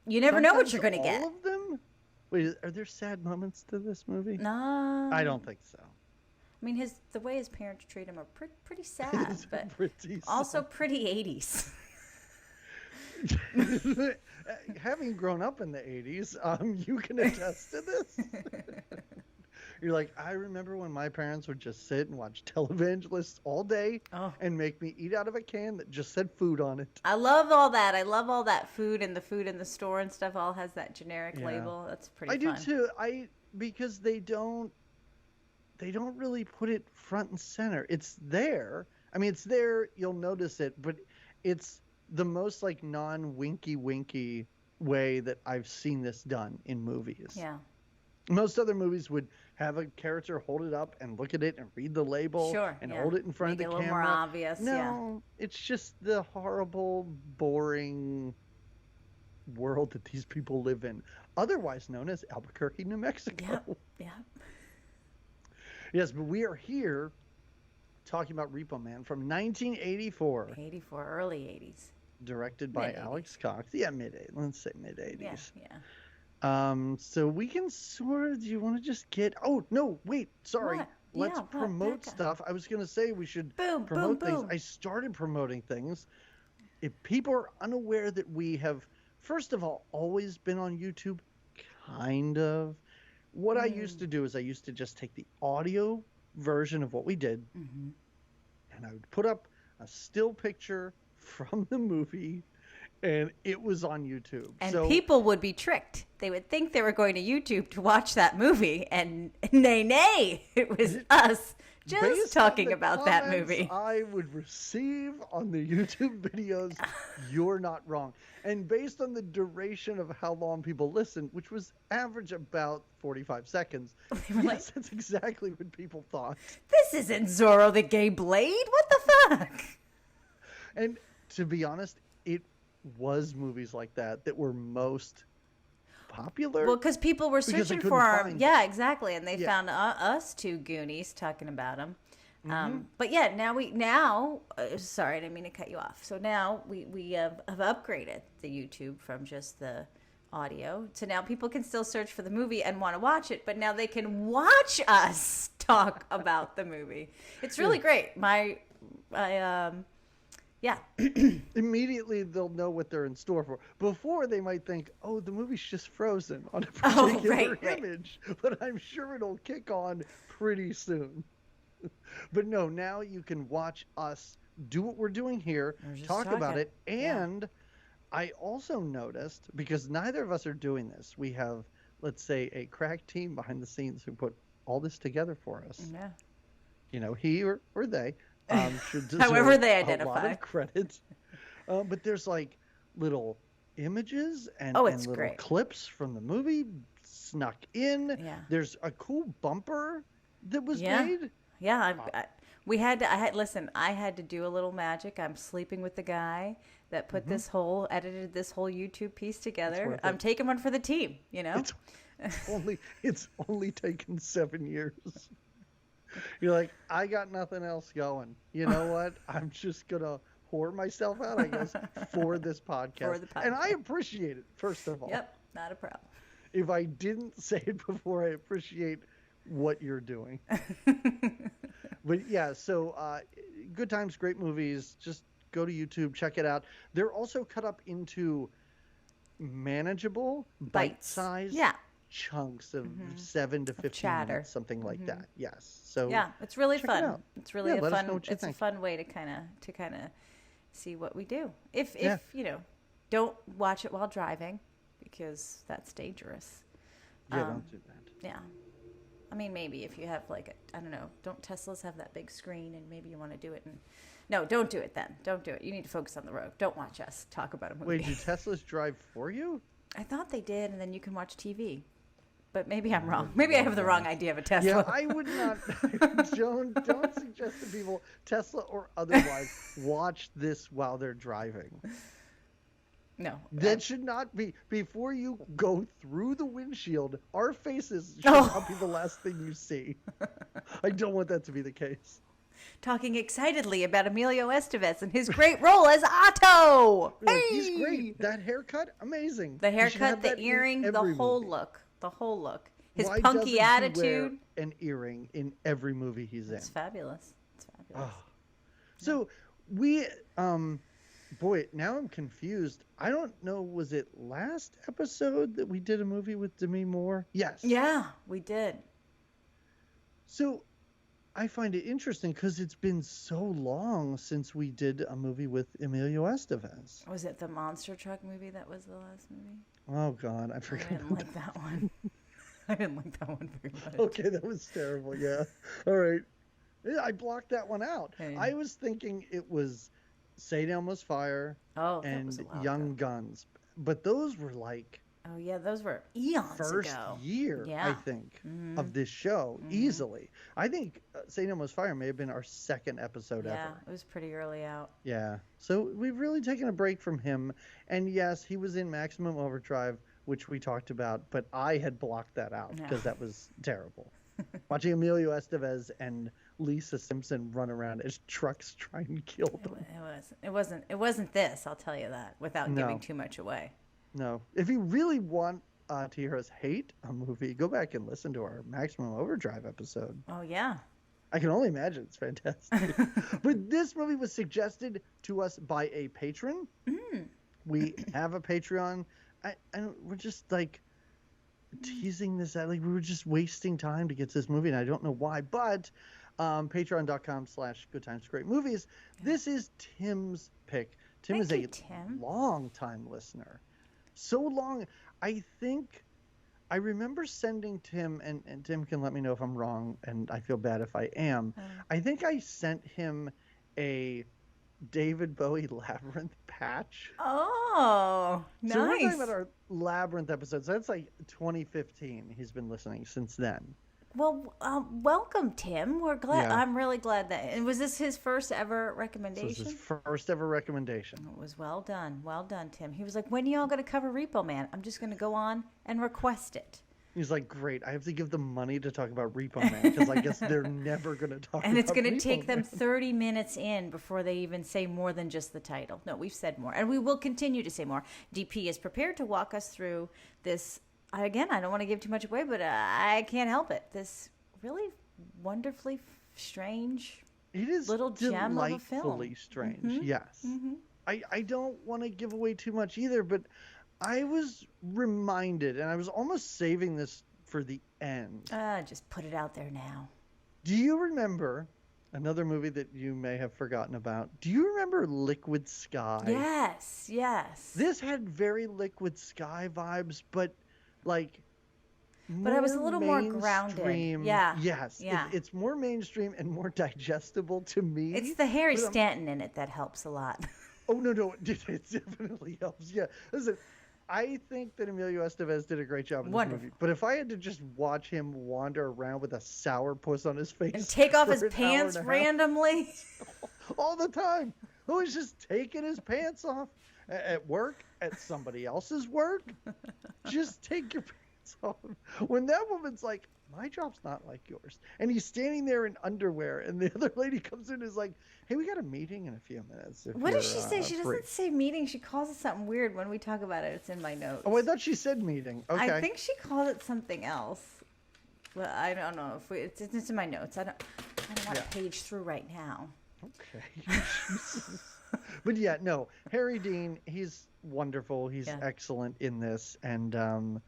you never know what you're going to get. All of them? Wait, are there sad moments to this movie? No. I don't think so. I mean, the way his parents treat him are pretty sad, but pretty also pretty 80s. Having grown up in the 80s, you can attest to this. You're like, I remember when my parents would just sit and watch televangelists all day and make me eat out of a can that just said food on it. I love all that. I love all that food, and the food in the store and stuff all has that generic label. That's pretty fun. I do too. Because they don't really put it front and center. It's there. I mean, it's there. You'll notice it, but it's the most like non-winky way that I've seen this done in movies. Yeah. Most other movies would have a character hold it up and look at it and read the label and hold it in front of the camera. Make it a little more obvious. No, it's just the horrible, boring world that these people live in, otherwise known as Albuquerque, New Mexico. Yeah. Yes, but we are here talking about Repo Man from 1984. 84, early 80s. Directed by Alex Cox. Yeah, mid-80s. Let's say mid-80s. Yeah. So we can sort of, do you want to just get, oh, no, wait, sorry. What? Let's promote stuff. I was going to say we should promote things. I started promoting things. If people are unaware that we have, first of all, always been on YouTube, kind of. What I used to do is I used to just take the audio version of what we did, and I would put up a still picture from the movie, and it was on YouTube. And people would be tricked. They would think they were going to YouTube to watch that movie, and nay, it was us just talking about that movie. I would receive on the YouTube videos, you're not wrong. And based on the duration of how long people listen, which was average about 45 seconds, yes, that's exactly what people thought. This isn't Zorro the Gay Blade. What the fuck? And to be honest, it was movies like that were most popular. Well, because people were searching for them. Yeah, exactly. And they found us two Goonies talking about them. But yeah, now sorry, I didn't mean to cut you off. So now we have upgraded the YouTube from just the audio. So now people can still search for the movie and want to watch it, but now they can watch us talk about the movie. It's really great. Yeah. Immediately they'll know what they're in store for. Before they might think, oh, the movie's just frozen on a particular image. But I'm sure it'll kick on pretty soon. But no, now you can watch us do what we're doing here, talk about it. And I also noticed, because neither of us are doing this, we have, let's say, a crack team behind the scenes who put all this together for us. Yeah. You know, he or they. Should deserve however they identify a lot of credit. But there's like little images and little great clips from the movie snuck in. Yeah. There's a cool bumper that was made. Yeah, I had to do a little magic. I'm sleeping with the guy that put edited this whole YouTube piece together. I'm taking one for the team, you know? It's only taken 7 years. You're like, I got nothing else going. You know what? I'm just going to whore myself out, I guess, for this podcast. And I appreciate it, first of all. Yep, not a problem. If I didn't say it before, I appreciate what you're doing. But yeah, so good times, great movies. Just go to YouTube, check it out. They're also cut up into manageable, bite-sized chunks of 7 to 15 minutes, something like that. Yes. So yeah, it's really fun. It's really a fun way to kind of see what we do. If you know, don't watch it while driving, because that's dangerous. Yeah, don't do that. Yeah. I mean, maybe if you have I don't know, don't Teslas have that big screen and maybe you want to do it no, don't do it then. Don't do it. You need to focus on the road. Don't watch us talk about a movie. Wait, do Teslas drive for you? I thought they did, and then you can watch TV. But maybe I'm wrong. Maybe I have the wrong idea of a Tesla. Yeah, I would not. Don't suggest to people, Tesla or otherwise, watch this while they're driving. No. That should not be. Before you go through the windshield, our faces should not be the last thing you see. I don't want that to be the case. talking excitedly about Emilio Estevez and his great role as Otto. Hey! He's great. That haircut, amazing. The haircut, the earring, the whole look. The whole look. His punky attitude. He wear an earring in every movie he's in. It's fabulous. It's fabulous. Oh. So we, boy, now I'm confused. I don't know, was it last episode that we did a movie with Demi Moore? Yes. Yeah, we did. So I find it interesting because it's been so long since we did a movie with Emilio Estevez. Was it the monster truck movie that was the last movie? Oh, God, I forgot. I didn't like that one. I didn't like that one very much. Okay, that was terrible, yeah. All right. Yeah, I blocked that one out. Hey. I was thinking it was St. Elmo's Fire and Young Guns. But those were like... Oh, yeah, those were eons first ago. year, I think, of this show, easily. I think St. Elmo's Fire may have been our second episode ever. Yeah, it was pretty early out. Yeah, so we've really taken a break from him. And yes, he was in Maximum Overdrive, which we talked about, but I had blocked that out because that was terrible. Watching Emilio Estevez and Lisa Simpson run around as trucks trying to kill them. It wasn't this, I'll tell you that, without giving too much away. No. If you really want to hear us hate a movie, go back and listen to our Maximum Overdrive episode. Oh, yeah. I can only imagine it's fantastic. But this movie was suggested to us by a patron. We have a Patreon. We're just like teasing this out. Like we were just wasting time to get to this movie, and I don't know why. But patreon.com/goodtimesgreatmovies. This is Tim's pick. Tim is a long-time listener. So long. I think I remember sending Tim, and Tim can let me know if I'm wrong, and I feel bad if I am. I think I sent him a David Bowie Labyrinth patch. Oh, nice. So we're talking about our Labyrinth episodes. That's like 2015. He's been listening since then. Well, welcome, Tim. We're glad. Yeah. I'm really glad that. And was this his first ever recommendation? This was his first ever recommendation. It was well done. Well done, Tim. He was like, when are y'all going to cover Repo Man? I'm just going to go on and request it. He's like, great. I have to give them money to talk about Repo Man because I guess they're never going to talk about And it's going to take Man. them 30 minutes in before they even say more than just the title. No, we've said more. And we will continue to say more. DP is prepared to walk us through this. Again, I don't want to give too much away, but I can't help it. This really wonderfully strange little gem of a film. Delightfully strange, yes. I don't want to give away too much either, but I was reminded, and I was almost saving this for the end. Just put it out there now. Do you remember another movie that you may have forgotten about? Do you remember Liquid Sky? Yes, yes. This had very Liquid Sky vibes, but like... But I was a little more grounded. Yeah. Yes. Yeah. It's more mainstream and more digestible to me. It's the Harry Stanton in it that helps a lot. Oh, no. It definitely helps. Yeah. Listen, I think that Emilio Estevez did a great job in this movie. But if I had to just watch him wander around with a sourpuss on his face. And take off his pants randomly. All the time. Who is just taking his pants off at work, at somebody else's work? Just take your pants off. When that woman's like, my job's not like yours, and he's standing there in underwear, and the other lady comes in and is like, hey, we got a meeting in a few minutes. What does she say? She doesn't say meeting. She calls it something weird. When we talk about it, it's in my notes. Oh, I thought she said meeting. Okay. I think she called it something else. Well, I don't know if it's in my notes. I don't want to page through right now. Okay. But yeah, no, Harry Dean, he's wonderful. He's excellent in this, and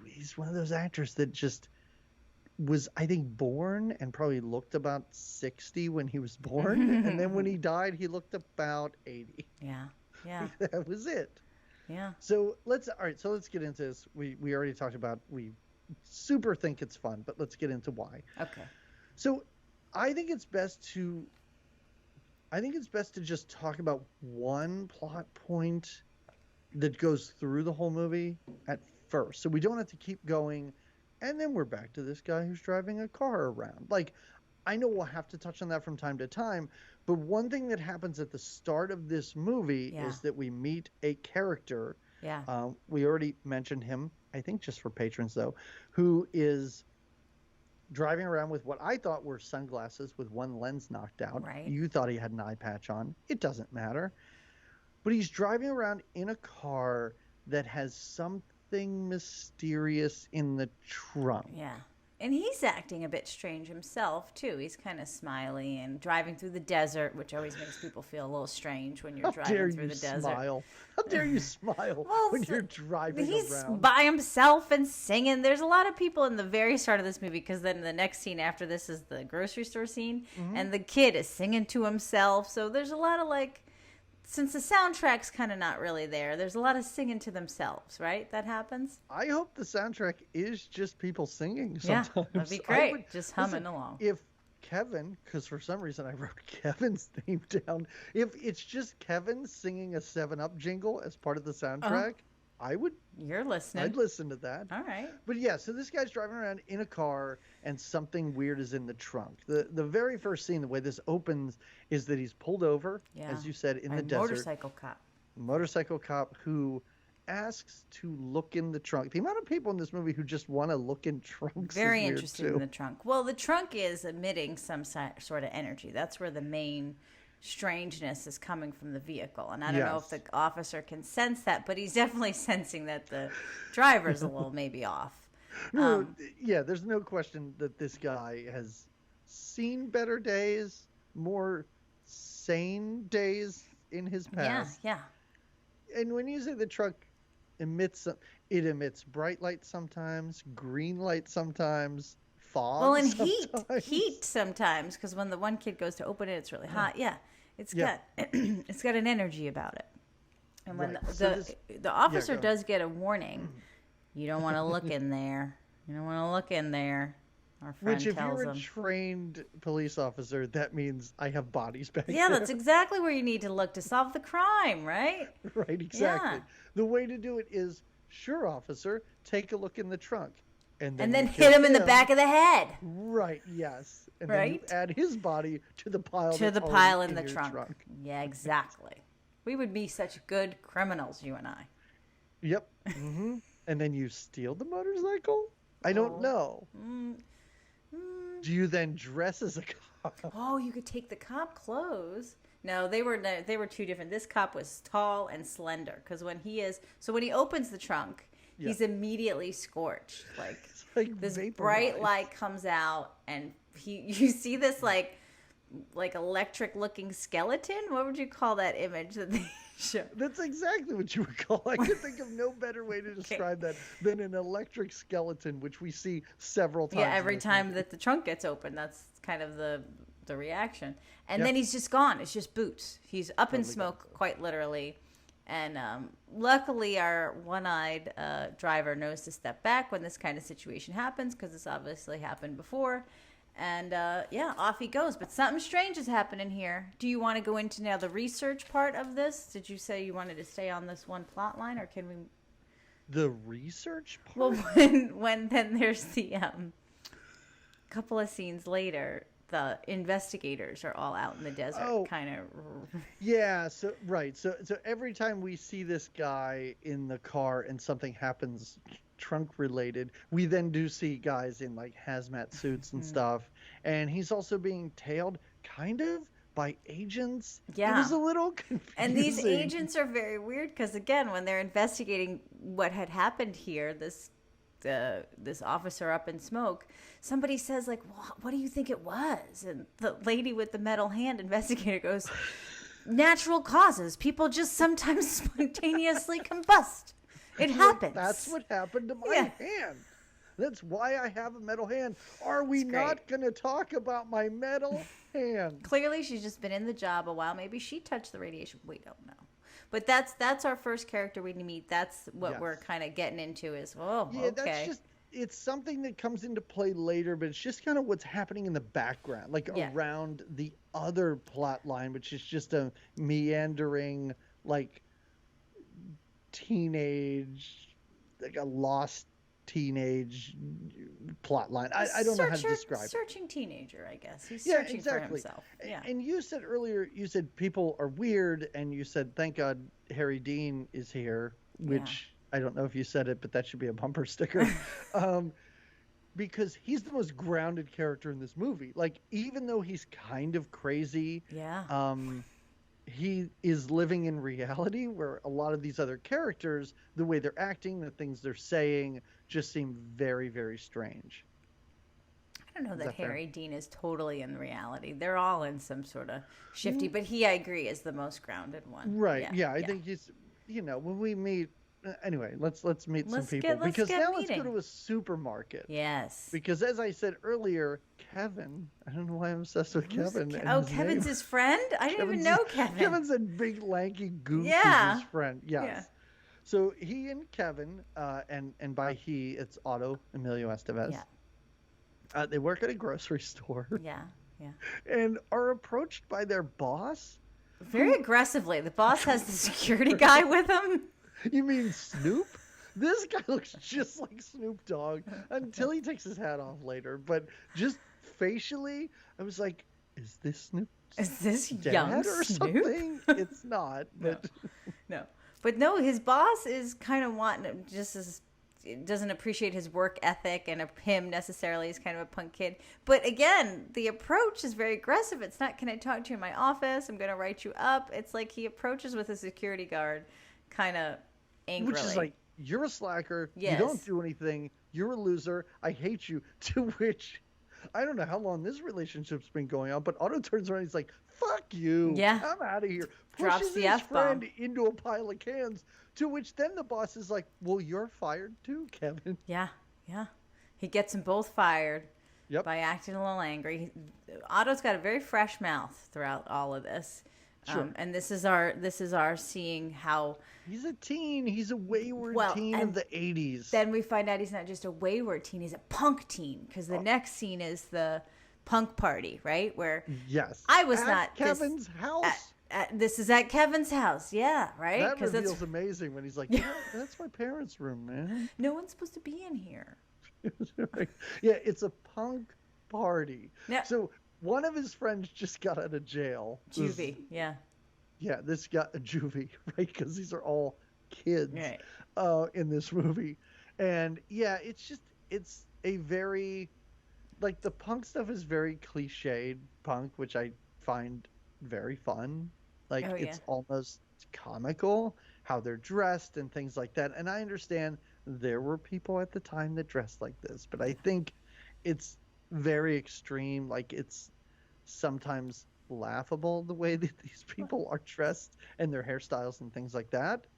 he's one of those actors that just was, I think, born and probably looked about 60 when he was born, and then when he died he looked about 80. Yeah That was it. Yeah. So let's get into this. We already talked about, we super think it's fun, but let's get into why. Okay. So I think it's best to just talk about one plot point that goes through the whole movie at first, so we don't have to keep going, and then we're back to this guy who's driving a car around. Like, I know we'll have to touch on that from time to time, but one thing that happens at the start of this movie is that we meet a character. We already mentioned him, I think just for patrons though, who is driving around with what I thought were sunglasses with one lens knocked out. Right. You thought he had an eye patch on. It doesn't matter. But he's driving around in a car that has something mysterious in the trunk. Yeah. And he's acting a bit strange himself, too. He's kind of smiley and driving through the desert, which always makes people feel a little strange when you're driving through the desert. How dare you smile when you're driving around? He's by himself and singing. There's a lot of people in the very start of this movie, because then the next scene after this is the grocery store scene, and the kid is singing to himself. So there's a lot of, like, since the soundtrack's kind of not really there, there's a lot of singing to themselves, right? That happens? I hope the soundtrack is just people singing sometimes. Yeah, that'd be great. Just humming along. If Kevin, because for some reason I wrote Kevin's theme down, if it's just Kevin singing a 7-Up jingle as part of the soundtrack, I would. You're listening. I'd listen to that. All right. But yeah, so this guy's driving around in a car and something weird is in the trunk. The very first scene, the way this opens, is that he's pulled over, as you said, in the desert. Motorcycle cop who asks to look in the trunk. The amount of people in this movie who just want to look in trunks very is weird interested too. In the trunk. Well, the trunk is emitting some sort of energy. That's where the main strangeness is coming from the vehicle, and I don't know if the officer can sense that, but he's definitely sensing that the driver's a little maybe off. There's no question that this guy has seen better days, more sane days in his past. Yeah. And when you say the truck emits bright light sometimes, green light sometimes, fog. Well, and sometimes. heat sometimes, because when the one kid goes to open it, it's really hot. Yeah, it's got it's got an energy about it. And when the officer does get a warning, you don't want to look in there. You don't want to look in there. Our friend Which, if tells you're him. a trained police officer, that means I have bodies back there. Yeah, that's exactly where you need to look to solve the crime, right? Right, exactly. Yeah. The way to do it is, sure, officer, take a look in the trunk. And then hit him in the back of the head. Right, yes. And right? then you add his body to the pile in the trunk. Yeah, exactly. We would be such good criminals, you and I. Yep. Mm-hmm. And then you steal the motorcycle? I don't know. Do you then dress as a cop? Oh, you could take the cop clothes. No, they were two different. This cop was tall and slender, because when he opens the trunk, he's immediately scorched. Like this vaporized. Bright light comes out, and you see this like electric looking skeleton. What would you call that image that they show? That's exactly what you would call. I can think of no better way to describe that than an electric skeleton, which we see several times. Yeah, every time that the trunk gets open, that's kind of the reaction. And then he's just gone. It's just boots. He's up in smoke, quite literally. And luckily, our one-eyed driver knows to step back when this kind of situation happens, because this obviously happened before. And off he goes. But something strange is happening here. Do you want to go into now the research part of this? Did you say you wanted to stay on this one plot line, or can we? The research part? Well, when then there's the couple of scenes later, the investigators are all out in the desert, kind of. Yeah. So right. So every time we see this guy in the car and something happens trunk related, we then do see guys in like hazmat suits and stuff, and he's also being tailed kind of by agents. Yeah, it was a little confusing. And these agents are very weird, because again, when they're investigating what had happened here, this officer up in smoke, somebody says like, well, what do you think it was? And the lady with the metal hand investigator goes, natural causes, people just sometimes spontaneously combust. It happens. That's what happened to my hand. That's why I have a metal hand. Are we not going to talk about my metal hand? Clearly, she's just been in the job a while. Maybe she touched the radiation. We don't know. But that's our first character we meet. That's what we're kind of getting into is, okay. It's something that comes into play later, but it's just kind of what's happening in the background, like around the other plot line, which is just a meandering, like, teenage, like a lost teenage plot line. I don't know how to describe it. Searching teenager, I guess. He's searching for himself. Yeah. And you said earlier, people are weird, and you said, thank God Harry Dean is here, which I don't know if you said it, but that should be a bumper sticker. because he's the most grounded character in this movie. Like, even though he's kind of crazy, he is living in reality, where a lot of these other characters, the way they're acting, the things they're saying, just seem very, very strange. I don't know that Harry Dean is totally in reality. They're all in some sort of shifty, but he, I agree, is the most grounded one. Right. Yeah. I think he's, when we meet, anyway, let's meet some people. Because now let's go to a supermarket. Yes. Because as I said earlier, Kevin, I don't know why I'm obsessed with Kevin. Kevin's his friend? I didn't even know Kevin. Kevin's a big, lanky goof who's his friend. Yes. Yeah. So he and Kevin, and by he, it's Otto Emilio Estevez. Yeah. They work at a grocery store. Yeah. And are approached by their boss. Very aggressively. The boss has the security guy with him. You mean Snoop? This guy looks just like Snoop Dogg until he takes his hat off later. But just facially, I was like, is this Snoop? Is this dad young or Snoop? Something? It's not. But... No. But no, his boss is kind of wanting, just as doesn't appreciate his work ethic and him necessarily. He's kind of a punk kid. But again, the approach is very aggressive. It's not, can I talk to you in my office? I'm going to write you up. It's like he approaches with a security guard kind of angrily. Which is like, you're a slacker. Yes. You don't do anything. You're a loser. I hate you. To which, I don't know how long this relationship's been going on, but Otto turns around and he's like, fuck you. Yeah. I'm out of here. Drops Pushes the his F-bomb. friend into a pile of cans. To which then the boss is like, well, you're fired too, Kevin. Yeah. He gets them both fired by acting a little angry. Otto's got a very fresh mouth throughout all of this. Sure. And this is our seeing how he's a teen. He's a wayward teen of the 80s. Then we find out he's not just a wayward teen. He's a punk teen, because the next scene is the punk party, right? Where I was at Kevin's house. This is at Kevin's house, yeah, right? That reveal's amazing when he's like, yeah, that's my parents' room, man. No one's supposed to be in here. Yeah, it's a punk party. Yeah. So one of his friends just got out of jail. Juvie, yeah. Yeah, this got a juvie, right? Because these are all kids in this movie. And yeah, it's a very, like, the punk stuff is very cliched punk, which I find very fun. Like, it's almost comical how they're dressed and things like that. And I understand there were people at the time that dressed like this, but I think it's very extreme. Like, it's sometimes laughable the way that these people are dressed and their hairstyles and things like that.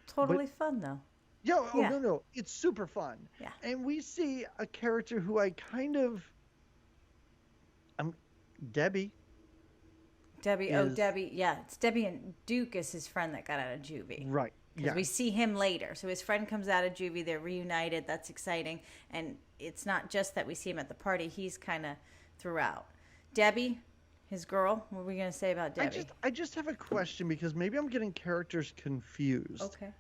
Totally fun, though. No, it's super fun. Yeah. And we see a character who I kind of, Debbie. Debbie. Yeah, it's Debbie, and Duke is his friend that got out of juvie. Right. Because we see him later. So his friend comes out of juvie. They're reunited. That's exciting. And it's not just that we see him at the party. He's kind of throughout. Debbie, his girl. What were we going to say about Debbie? I just have a question, because maybe I'm getting characters confused. Okay.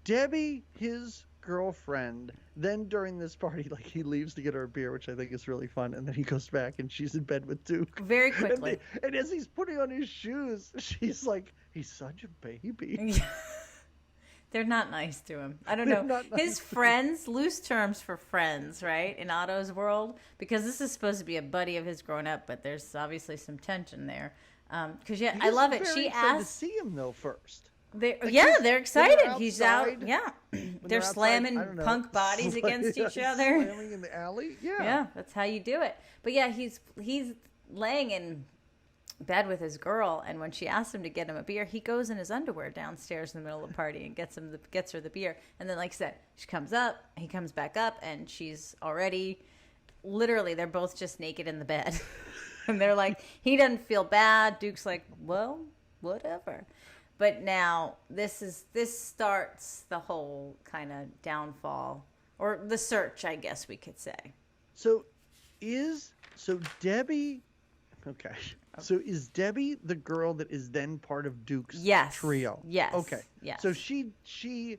Debbie, his girlfriend, then during this party, like, he leaves to get her a beer, which I think is really fun, and then he goes back and she's in bed with Duke very quickly. And as he's putting on his shoes, she's like, he's such a baby. They're not nice to him. I don't know. His friends, loose terms for friends, right? In Otto's world, because this is supposed to be a buddy of his growing up, but there's obviously some tension there. Because I love it. She asked to see him though first. They're excited. He's out. Yeah, they're slamming punk bodies against each other. Slamming in the alley. Yeah, that's how you do it. But yeah, he's laying in bed with his girl, and when she asks him to get him a beer, he goes in his underwear downstairs in the middle of the party and gets her the beer. And then, like I said, she comes up, he comes back up, and she's already, literally, they're both just naked in the bed. And they're like, he doesn't feel bad. Duke's like, well, whatever. But now this starts the whole kind of downfall, or the search, I guess we could say. So Debbie, okay. So is Debbie the girl that is then part of Duke's trio? Yes. Okay. Yes. So she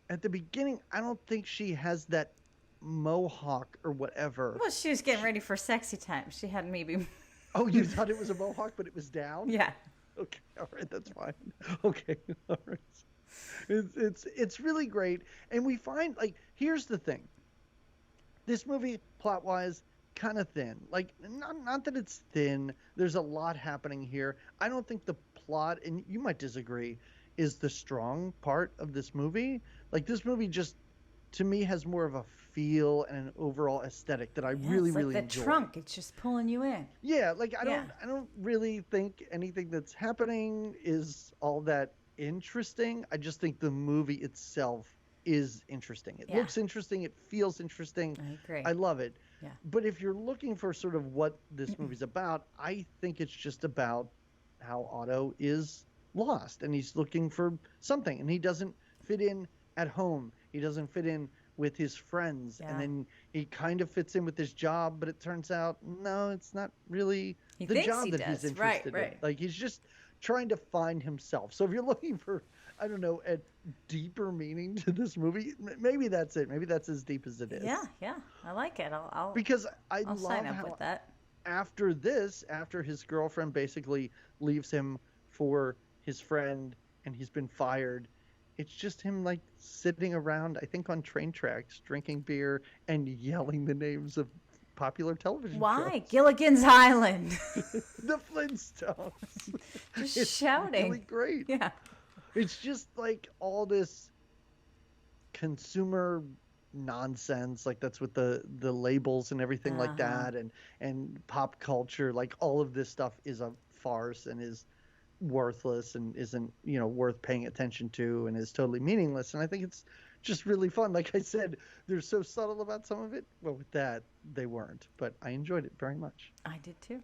at the beginning, I don't think she has that mohawk or whatever. Well, she was getting ready for sexy time. She had maybe. Oh, you thought it was a mohawk, but it was down? Yeah. Okay, all right, that's fine. Okay, all right. It's really great, and we find, like, here's the thing. This movie, plot-wise, kind of thin. Like, not that it's thin. There's a lot happening here. I don't think the plot, and you might disagree, is the strong part of this movie. Like, this movie just, to me, has more of a feel and an overall aesthetic that I really, it's like really the enjoy. trunk. It's just pulling you in. Yeah, like I don't really think anything that's happening is all that interesting. I just think the movie itself is interesting. It looks interesting. It feels interesting. I agree. I love it. Yeah. But if you're looking for sort of what this movie's about, I think it's just about how Otto is lost and he's looking for something and he doesn't fit in at home. He doesn't fit in with his friends. And then he kind of fits in with his job, but it turns out, no, it's not really the job that he's interested in. Like, he's just trying to find himself. So if you're looking for, I don't know, a deeper meaning to this movie, maybe that's it. Maybe that's as deep as it is. Yeah. I like it. Because I'll love sign up how with that. after this, after his girlfriend basically leaves him for his friend and he's been fired, it's just him like sitting around, I think on train tracks, drinking beer and yelling the names of popular television Why? shows. Gilligan's Island. The Flintstones. Just it's shouting. Really great. Yeah. It's just like all this consumer nonsense, like that's with the labels and everything like that, and pop culture, like all of this stuff is a farce and is worthless and isn't worth paying attention to and is totally meaningless. And I think it's just really fun. Like I said, they're so subtle about some of it. Well, with that they weren't, but I enjoyed it very much. I did too.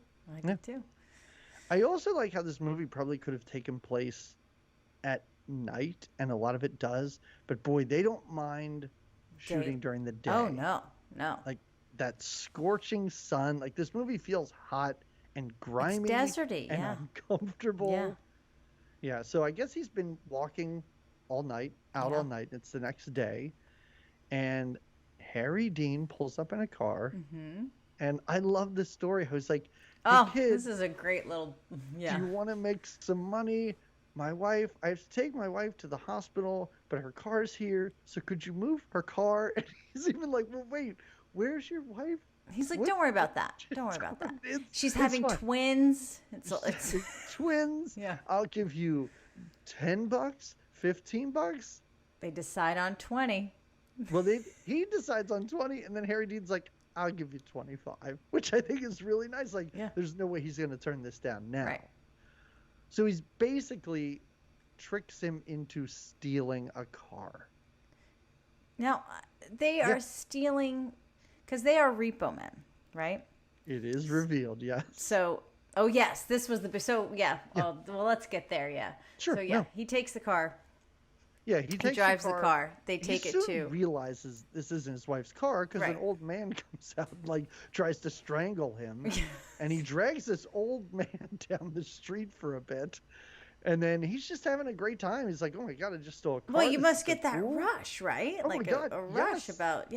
I also like how this movie probably could have taken place at night, and a lot of it does, but boy, they don't mind shooting during the day. Oh no. Like that scorching sun, like this movie feels hot and grimy, it's deserty, and uncomfortable. Yeah. So I guess he's been walking all night, all night. It's the next day, and Harry Dean pulls up in a car, and I love this story. I was like, hey, kid, this is a great little. Yeah. Do you want to make some money? I have to take my wife to the hospital, but her car's here. So could you move her car? And he's even like, well, wait, where's your wife? He's like, don't worry about that. Don't worry about that. She's having twins. It's twins. Yeah. I'll give you $10, $15. They decide on 20. Well, he decides on 20, and then Harry Dean's like, I'll give you 25, which I think is really nice. Like, there's no way he's going to turn this down now. Right. So he's basically tricks him into stealing a car. Now, they are stealing, because they are repo men, right? It is revealed, yes. So, this was well, let's get there, Sure. So, he takes the car. Yeah, he drives the car. They take it too. He realizes this isn't his wife's car because an old man comes out and like tries to strangle him, and he drags this old man down the street for a bit, and then he's just having a great time. He's like, "Oh my god, I just stole a car." Well, you must get that rush, right? Oh like my god, a rush about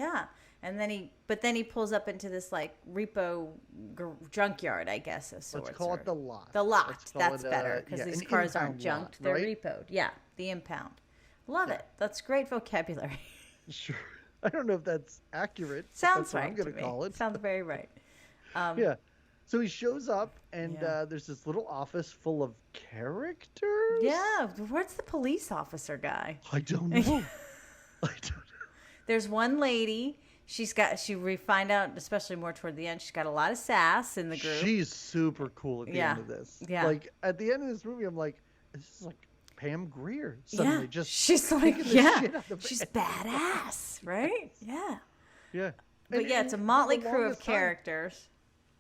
And then he pulls up into this like repo junkyard, I guess, of sorts. Let's call it the lot. The lot. That's better because these cars aren't junked; they're repoed. Yeah, the impound. Love it. That's great vocabulary. Sure. I don't know if that's accurate. Sounds right. I'm going to call it. Sounds very right. So he shows up, and there's this little office full of characters. Yeah. Where's the police officer guy? I don't know. There's one lady. We find out, especially more toward the end, she's got a lot of sass in the group. She's super cool at the end of this. Yeah. Like, at the end of this movie, I'm like, this is like Pam Grier suddenly just she's like she's badass, right? Yeah. But it's a motley crew of characters.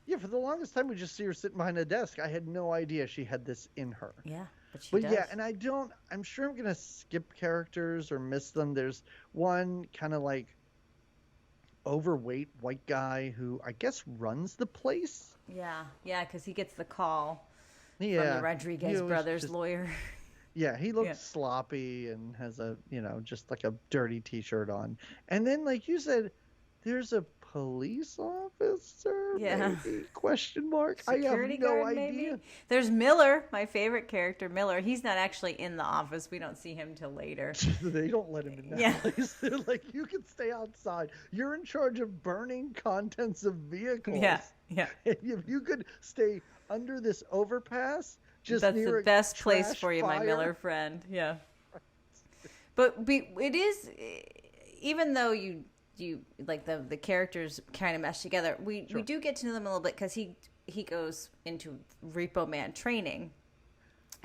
Yeah, for the longest time we just see her sitting behind a desk. I had no idea she had this in her. Yeah, but she does. Yeah, and I'm sure I'm gonna skip characters or miss them. There's one kind of like overweight white guy who I guess runs the place. Yeah, because he gets the call from the Rodriguez brothers lawyer. Yeah, he looks sloppy and has a, just like a dirty t-shirt on. And then, like you said, there's a police officer? Yeah. Maybe? Question mark. Security I have no guard, idea. maybe? There's Miller, my favorite character, Miller. He's not actually in the office. We don't see him till later. They don't let him in that place. They're like, you can stay outside. You're in charge of burning contents of vehicles. Yeah. And if you could stay under this overpass, just that's near the best place for you, fire. my Miller friend. Yeah. But it is, even though you like the characters kind of mesh together, we do get to know them a little bit because he goes into Repo Man training.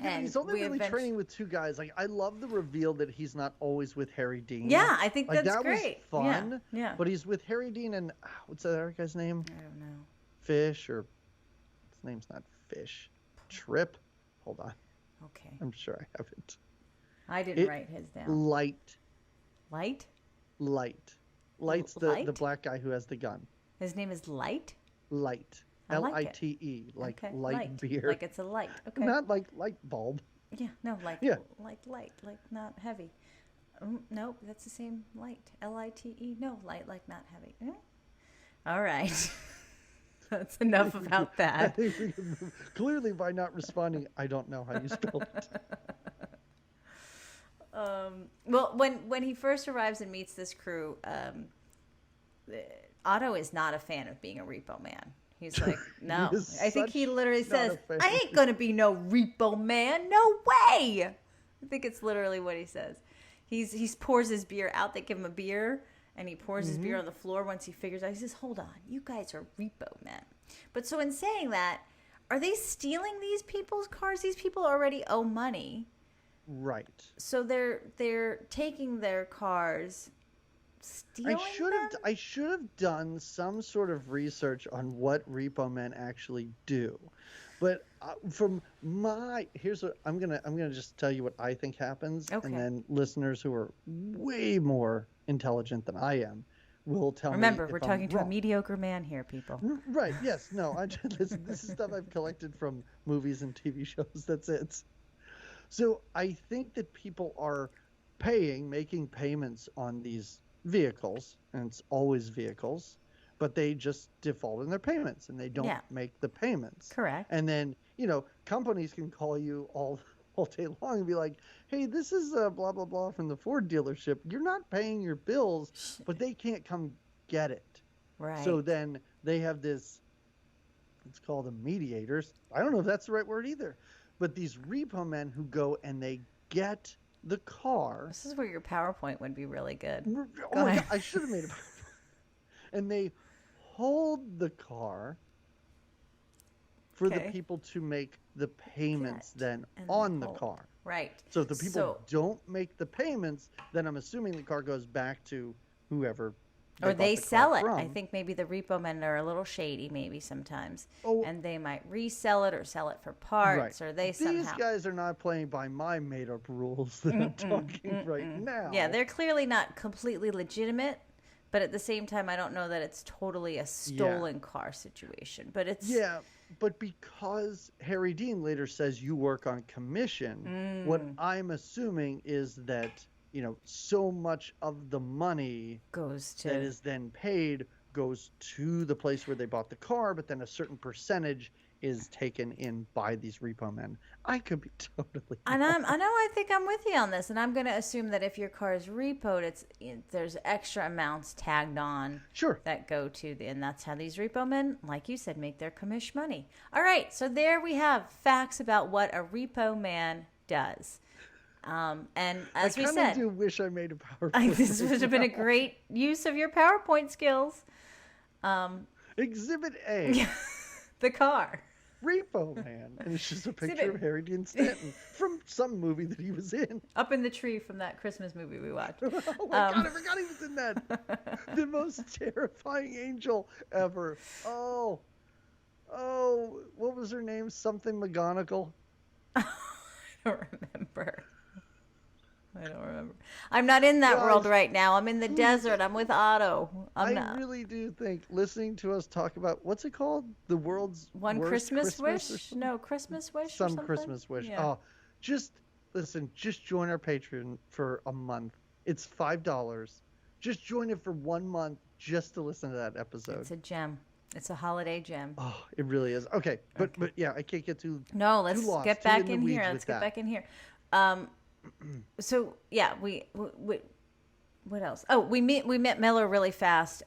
Yeah, and he's only really training with two guys. Like, I love the reveal that he's not always with Harry Dean. Yeah, I think that's that great. Was fun. Yeah. But he's with Harry Dean and what's that other guy's name? I don't know. Fish or his name's not Fish. Trip. Hold on. Okay. I'm sure I have it. I didn't write his down. Light. Light? Light's the black guy who has the gun. His name is Light? Light. L-I-T-E. Like okay. light beer. Like it's a light. Okay. Not like light bulb. Yeah, no, like light, like not heavy. Nope, that's the same light. L-I-T-E. No, light, like not heavy. All right. That's enough about that. I think we can move. Clearly, by not responding, I don't know how you spell it. Well, when he first arrives and meets this crew, Otto is not a fan of being a repo man. He's like, no. I think he literally says, I ain't going to be no repo man. No way. I think it's literally what he says. He pours his beer out. They give him a beer, and he pours his beer on the floor once he figures out. He says, hold on. You guys are repo men. But so in saying that, are they stealing these people's cars? These people already owe money. Right. So they're taking their cars, stealing them? I should have done some sort of research on what repo men actually do. But from here's what I'm gonna just tell you what I think happens, and then listeners who are way more intelligent than I am will tell me. Remember, we're talking to a mediocre man here, people. Right? Yes. No. This is stuff I've collected from movies and TV shows. That's it. So I think that people are making payments on these vehicles, and it's always vehicles, but they just default in their payments and they don't make the payments. Correct. And then, companies can call you all day long and be like, hey, this is blah, blah, blah from the Ford dealership. You're not paying your bills, but they can't come get it. Right. So then they have this, it's called the mediators. I don't know if that's the right word either. But these repo men who go and they get the car. This is where your PowerPoint would be really good. Oh my God, I should have made a PowerPoint. And they hold the car for the people to make the payments then on the car. Right. So if the people don't make the payments, then I'm assuming the car goes back to whoever. Or they sell it. I think maybe the repo men are a little shady maybe sometimes. Oh, and they might resell it or sell it for parts or they somehow. These guys are not playing by my made-up rules that I'm talking right now. Yeah, they're clearly not completely legitimate, but at the same time, I don't know that it's totally a stolen car situation. But it's... Yeah, but because Harry Dean later says you work on commission, what I'm assuming is that... so much of the money that is then paid goes to the place where they bought the car, but then a certain percentage is taken in by these repo men. I could be totally wrong. I think I'm with you on this, and I'm going to assume that if your car is repoed, there's extra amounts tagged on that go to and that's how these repo men, like you said, make their commish money. All right, so there we have facts about what a repo man does. And as we said, I do wish I made a PowerPoint. This would have been a great use of your PowerPoint skills. Exhibit A. The car. Repo Man. And it's just a picture of Harry Dean Stanton from some movie that he was in. Up in the tree from that Christmas movie we watched. Oh my God, I forgot he was in that. The most terrifying angel ever. Oh, what was her name? Something McGonagall? I don't remember. I'm not in that world right now. I'm in the desert. I'm with Otto. I really do think listening to us talk about, what's it called? The world's worst Christmas wish? No, Christmas wish Some Christmas wish. Yeah. Oh, just join our Patreon for a month. It's $5. Just join it for 1 month just to listen to that episode. It's a gem. It's a holiday gem. Oh, it really is. Okay, but yeah, I can't get too No, let's too lost, get back in here. Let's get back in here. So yeah, we what else? Oh, we met Miller really fast.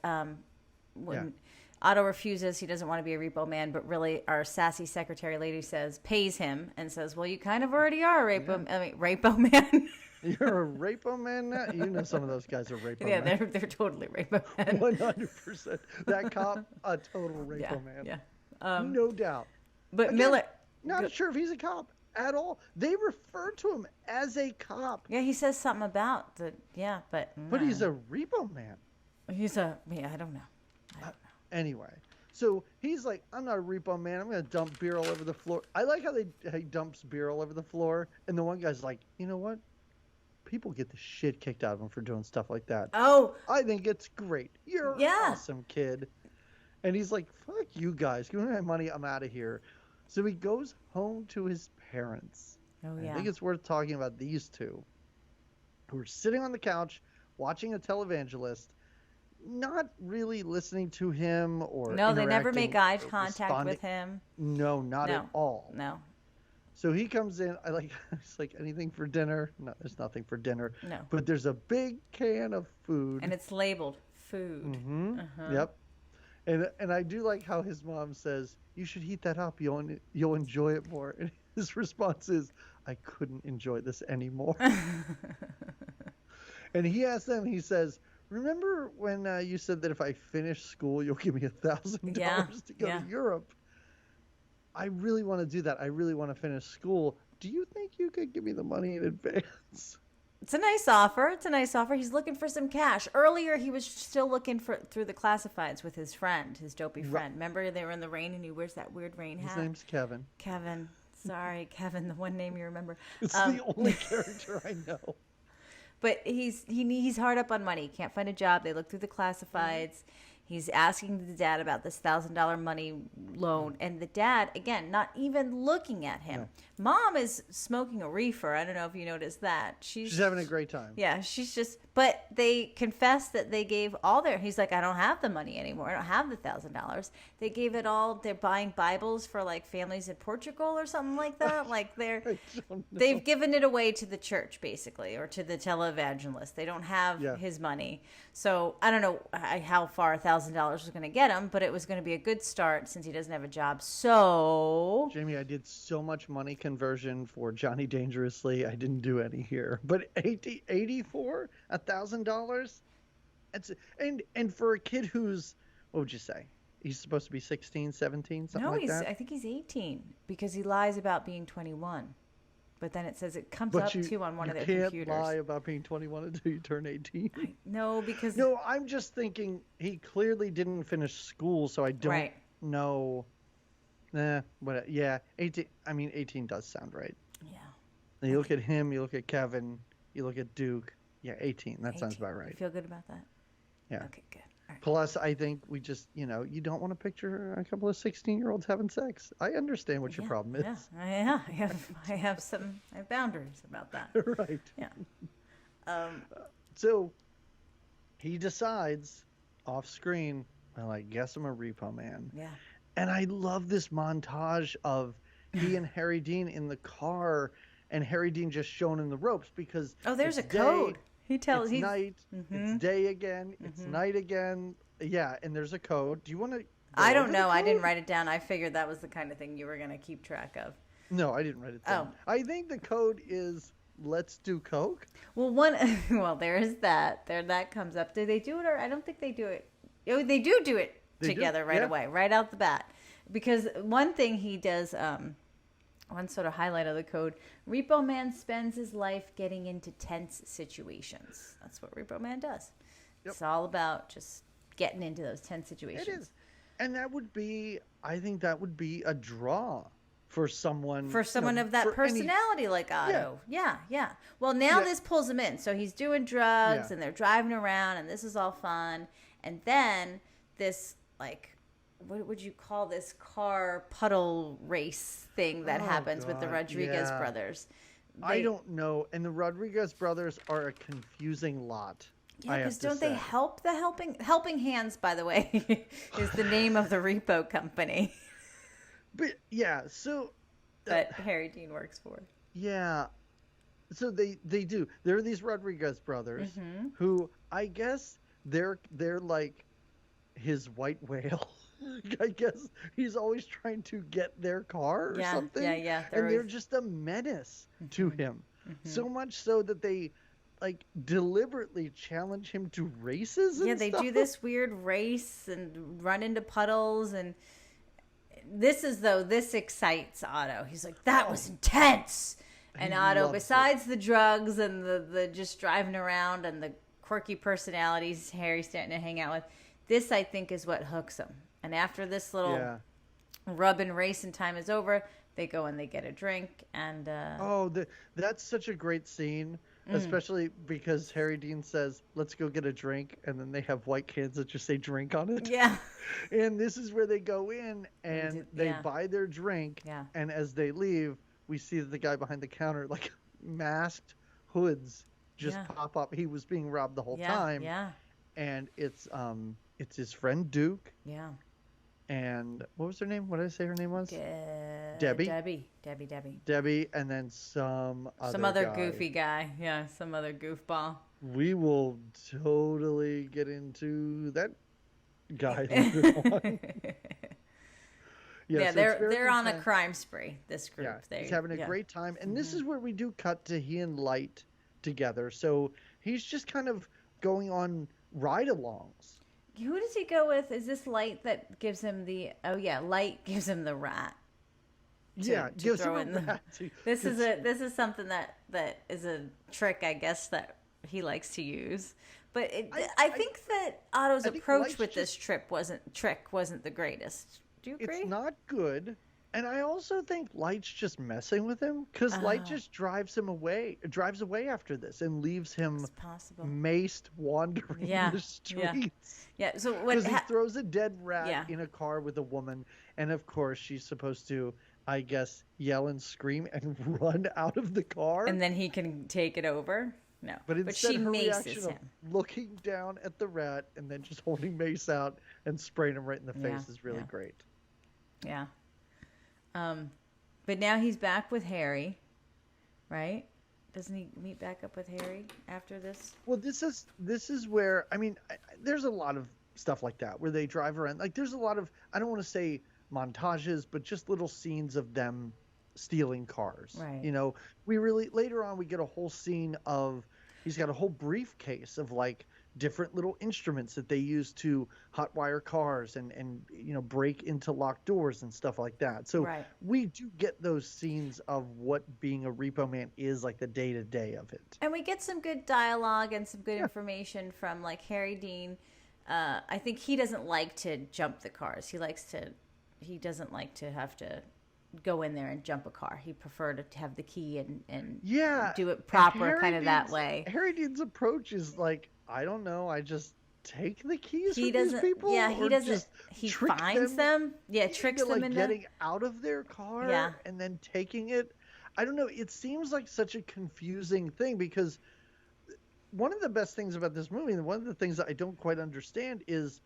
When Otto refuses, he doesn't want to be a repo man, but really our sassy secretary lady pays him and says, "Well, you kind of already are a repo man." You're a repo man now? You know some of those guys are repo men. Yeah, they're totally repo men. 100%. That cop, a total repo man. Yeah. No doubt. But Again, Miller... Not sure if he's a cop at all. They refer to him as a cop. Yeah, he says something about the... Yeah, but... But he's a repo man. He's a... Yeah, I don't know. Anyway. So he's like, I'm not a repo man. I'm going to dump beer all over the floor. I like how he dumps beer all over the floor. And the one guy's like, you know what? People get the shit kicked out of them for doing stuff like that. Oh. I think it's great. You're an awesome kid. And he's like, fuck you guys. Give me my money. I'm out of here. So he goes home to his parents. Oh, yeah. I think it's worth talking about these two who are sitting on the couch watching a televangelist, not really listening to him or No, they never make eye contact with him. No, not at all. No. So he comes in. It's like, anything for dinner? No, there's nothing for dinner. No. But there's a big can of food. And it's labeled food. Mm-hmm. Yep. And I do like how his mom says, you should heat that up. You'll enjoy it more. And his response is, I couldn't enjoy this anymore. And he asks them, he says, remember when you said that if I finish school, you'll give me $1,000 to go to Europe? I really want to do that. I really want to finish school. Do you think you could give me the money in advance? It's a nice offer. He's looking for some cash. Earlier, he was still looking through the classifieds with his friend, his dopey friend. Remember, they were in the rain and he wears that weird rain hat? His name's Kevin. Kevin. Sorry, Kevin, the one name you remember. It's the only character I know. But he's hard up on money. He can't find a job. They look through the classifieds. He's asking the dad about this $1,000 money loan. And the dad, again, not even looking at him. No. Mom is smoking a reefer. I don't know if you noticed that. She's having a great time. Yeah, she's just... But they confess that they gave all their... He's like, I don't have the money anymore. I don't have the $1,000. They gave it all... They're buying Bibles for, like, families in Portugal or something like that. Like, they've given it away to the church, basically, or to the televangelist. They don't have his money. So, I don't know how far $1,000 was going to get him, but it was going to be a good start since he doesn't have a job. So... Jamie, I did so much money conversion for Johnny Dangerously. I didn't do any here. But 84 $1,000? And for a kid who's, what would you say? He's supposed to be 16, 17, something like that? No, I think he's 18 because he lies about being 21. But then it says it comes up too on one of their computers. You can't lie about being 21 until you turn 18. No, because... No, I'm just thinking he clearly didn't finish school, so I don't know. Yeah, 18. I mean, 18 does sound right. Yeah. And you look at him, you look at Kevin, you look at Duke. Yeah, 18. That 18. Sounds about right. You feel good about that? Yeah. Okay, good. All right. Plus, I think we just, you don't want to picture a couple of 16-year-olds having sex. I understand what your problem is. Yeah, I have boundaries about that. Right. Yeah. So he decides off screen, well, I guess I'm a repo man. Yeah. And I love this montage of he and Harry Dean in the car and Harry Dean just showing him the ropes because there's a code. He tells it's night, it's day again, it's night again. Yeah, and there's a code. Do you want to? I don't know. I didn't write it down. I figured that was the kind of thing you were going to keep track of. No, I didn't write it down. Oh. I think the code is let's do coke. Well, there is that. That comes up. Do they do it or I don't think they do it. Oh, they do it together right away, right out the bat. Because one thing he does, one sort of highlight of the code, Repo Man spends his life getting into tense situations. That's what Repo Man does. Yep. It's all about just getting into those tense situations. It is. And I think that would be a draw for someone. For someone of that personality like Otto. Yeah. Well, now this pulls him in. So he's doing drugs and they're driving around and this is all fun. And then this, like, what would you call this car puddle race thing that happens with the Rodriguez brothers? I don't know. And the Rodriguez brothers are a confusing lot. Yeah, because don't they help the Helping Hands, by the way, is the name of the repo company. But yeah, so that Harry Dean works for. Yeah. So they do. There are these Rodriguez brothers who I guess they're like his white whale. I guess he's always trying to get their car or something. Yeah. They're just a menace to him. So much so that they like deliberately challenge him to races and they do this weird race and run into puddles, and this excites Otto. He's like, that was intense. And Otto, besides the drugs and the just driving around and the quirky personalities Harry's starting to hang out with, this I think is what hooks him. And after this little rub and race and time is over, they go and they get a drink. And that's such a great scene, especially because Harry Dean says, let's go get a drink. And then they have white cans that just say drink on it. Yeah. And this is where they go in and they buy their drink. Yeah. And as they leave, we see the guy behind the counter, like masked hoods just pop up. He was being robbed the whole time. Yeah. And it's his friend Duke. Yeah. And what was her name? What did I say her name was? Debbie. Debbie, and then some other goofy guy. Yeah, some other goofball. We will totally get into that guy later on. So they're on a crime spree, this group. Yeah, he's having a great time. And this is where we do cut to he and Light together. So he's just kind of going on ride-alongs. Who does he go with? Is this Light that gives him Light gives him the rat. Gives him a rat. This is something that is a trick, I guess, that he likes to use. But I think that Otto's approach with this trick wasn't the greatest. Do you agree? It's not good. And I also think Light's just messing with him because Light just drives away after this and leaves him maced wandering the streets. Yeah. So because he throws a dead rat in a car with a woman, and of course she's supposed to, I guess, yell and scream and run out of the car, and then he can take it over. No, but she her maces reaction him. Of looking down at the rat and then just holding mace out and spraying him right in the face is really great. Yeah. But now he's back with Harry, right? Doesn't he meet back up with Harry after this? Well, this is where, I mean, there's a lot of stuff like that where they drive around. Like, there's a lot of, I don't want to say montages, but just little scenes of them stealing cars. Right. You know, later on we get a whole scene of, he's got a whole briefcase of like different little instruments that they use to hotwire cars and break into locked doors and stuff like that. So we do get those scenes of what being a repo man is, like the day-to-day of it. And we get some good dialogue and some good information from like Harry Dean. I think he doesn't like to jump the cars. He doesn't like to have to go in there and jump a car. He preferred to have the key and do it proper kind of that way. Harry Dean's approach is like, I don't know, I just take the keys from these people? Yeah, he doesn't. He finds them. Yeah, tricks them into getting out of their car and then taking it. I don't know. It seems like such a confusing thing because one of the best things about this movie, and one of the things that I don't quite understand is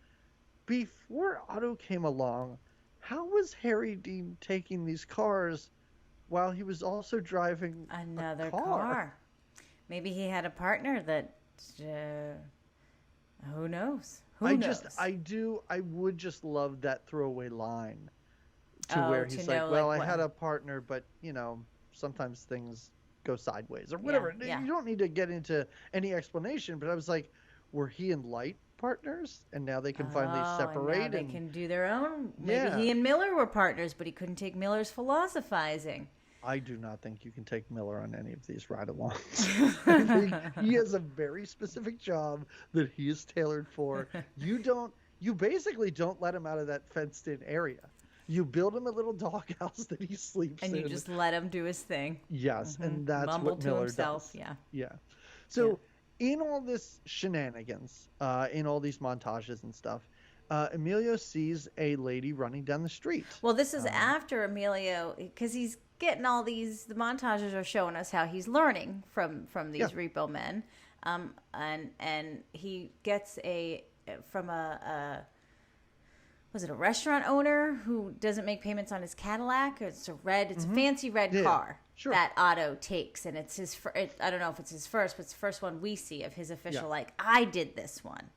before Otto came along, how was Harry Dean taking these cars while he was also driving another car? Maybe he had a partner that... who knows? I would just love that throwaway line where he's like, well, I had a partner, but sometimes things go sideways or whatever. You don't need to get into any explanation, but I was like, were he and Light partners and now they can finally separate and they can do their own? Maybe he and Miller were partners, but he couldn't take Miller's philosophizing. I do not think you can take Miller on any of these ride-alongs. I think he has a very specific job that he is tailored for. You basically don't let him out of that fenced-in area. You build him a little doghouse that he sleeps in. And you just let him do his thing. Yes, and that's Mumble what Miller to himself, does. Yeah. So in all this shenanigans, in all these montages and stuff, Emilio sees a lady running down the street. Well, this is after Emilio, because he's getting all the montages are showing us how he's learning from these repo men. and he gets from was it a restaurant owner who doesn't make payments on his Cadillac? It's a fancy red car that Otto takes, and it's his. I don't know if it's his first, but it's the first one we see of his official. Like, I did this one,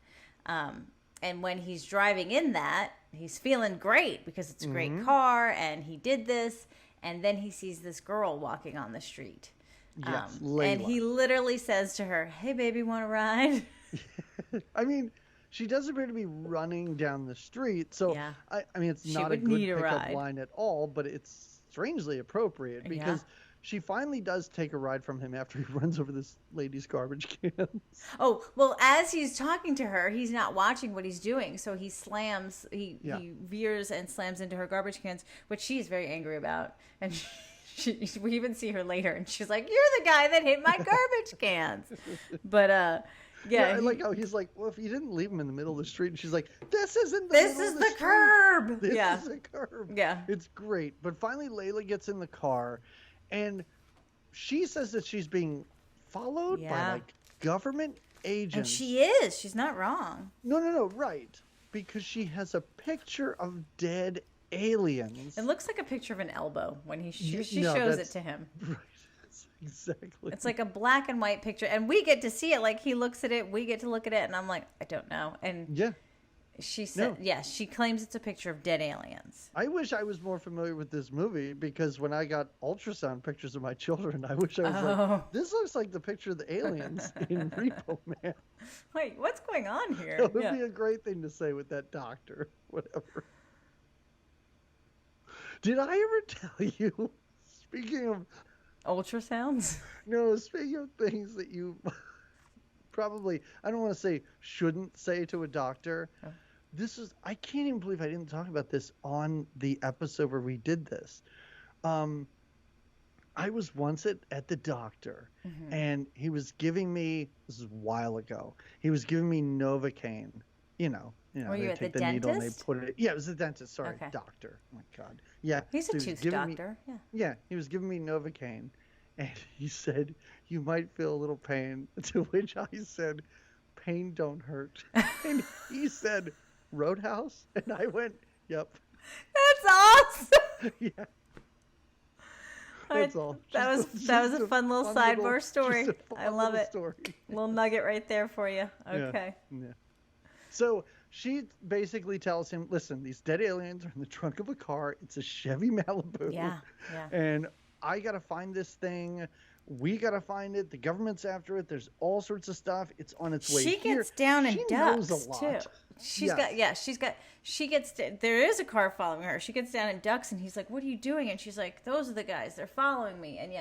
and when he's driving in that, he's feeling great because it's a great car, and he did this, and then he sees this girl walking on the street. Yes, and he literally says to her, "Hey, baby, want to ride?" I mean, she does appear to be running down the street, so I mean, it's not a good pickup line at all, but it's strangely appropriate because she finally does take a ride from him after he runs over this lady's garbage cans. Oh, well, as he's talking to her, he's not watching what he's doing, so he veers and slams into her garbage cans, which she's very angry about, and we even see her later, and she's like, "You're the guy that hit my garbage cans." But I like how he's like, "Well, if you didn't leave him in the middle of the street," and she's like, "This isn't the This is the curb. This is the curb." Yeah, it's great. But finally, Layla gets in the car, and she says that she's being followed by like government agents. And she is. She's not wrong. No, right? Because she has a picture of dead aliens. It looks like a picture of an elbow when she shows it to him. Right. Exactly. It's like a black and white picture, and we get to see it. Like, he looks at it, we get to look at it, and I'm like, I don't know. And she said, she claims it's a picture of dead aliens. I wish I was more familiar with this movie, because when I got ultrasound pictures of my children, I wish I was like, this looks like the picture of the aliens in Repo Man. Wait, what's going on here? It would be a great thing to say with that doctor. Whatever. Did I ever tell you, speaking of ultrasounds? No, speaking of things that you probably, I don't want to say shouldn't say to a doctor. Oh. I can't even believe I didn't talk about this on the episode where we did this. I was once at the doctor, and he was giving me, this is a while ago, he was giving me Novocaine, Were you at the dentist? Needle and they put it. Yeah, it was the dentist. Sorry, doctor. Oh my God. Yeah, he's a tooth doctor. Yeah, he was giving me Novocaine, and he said, "You might feel a little pain." To which I said, "Pain don't hurt." And he said, "Roadhouse," and I went, "Yep." That's awesome. Yeah. That's all. That was a fun little sidebar story. I love it. Story. Little nugget right there for you. Okay. Yeah. So she basically tells him, "Listen, these dead aliens are in the trunk of a car. It's a Chevy Malibu. Yeah. And I got to find this thing. We got to find it. The government's after it. There's all sorts of stuff. It's on its way here." She gets down and ducks, knows a lot. too. There is a car following her. She gets down and ducks, and he's like, "What are you doing?" And she's like, "Those are the guys. They're following me." And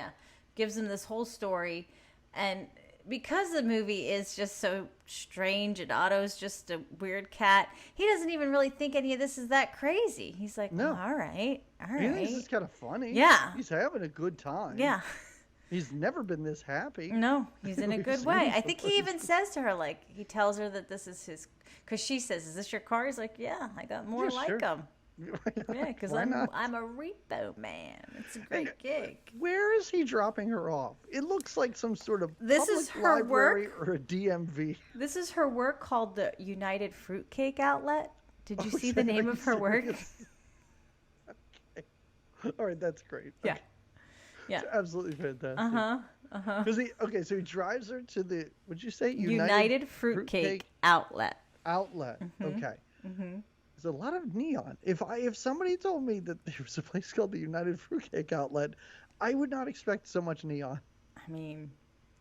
gives him this whole story. And because the movie is just so strange and Otto's just a weird cat, he doesn't even really think any of this is that crazy. He's like, "No, all right. He thinks it's kind of funny. Yeah. He's having a good time. Yeah. He's never been this happy. No, he's in a good way. I think he even says to her, like, he tells her that this is his, because she says, "Is this your car?" He's like, "Yeah, I got more like them." Yeah, because I'm a Repo Man. It's a great gig. Where is he dropping her off? It looks like some sort of this public is her library work or a DMV. This is her work called the United Fruitcake Outlet. Did you see the name of her work? Okay. All right, that's great. Yeah. Okay. Yeah. It's absolutely fantastic. Because so he drives her to the, what'd you say? United Fruitcake Outlet. Mm-hmm. Okay. Mm-hmm. There's a lot of neon. If somebody told me that there was a place called the United Fruitcake Outlet, I would not expect so much neon. I mean,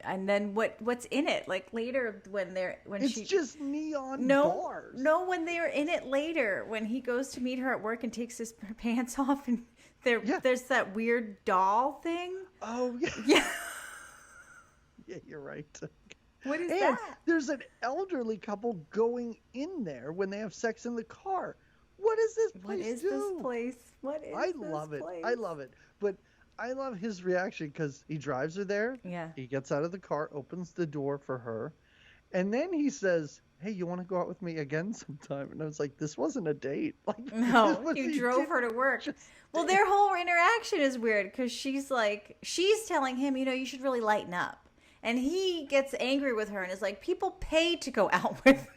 and then what's in it? Like later it's just neon bars. No, when they're in it later, when he goes to meet her at work and takes her pants off, and there's that weird doll thing. Oh yeah. Yeah. Yeah, you're right. What is that? There's an elderly couple going in there when they have sex in the car. What is this place? What is this place? What is I love it. I love it. But I love his reaction because he drives her there. Yeah. He gets out of the car, opens the door for her, and then he says, "Hey, you want to go out with me again sometime?" And I was like, this wasn't a date. Like, no, you drove her to work. Well, their whole interaction is weird because she's telling him, you should really lighten up. And he gets angry with her and is like, people pay to go out with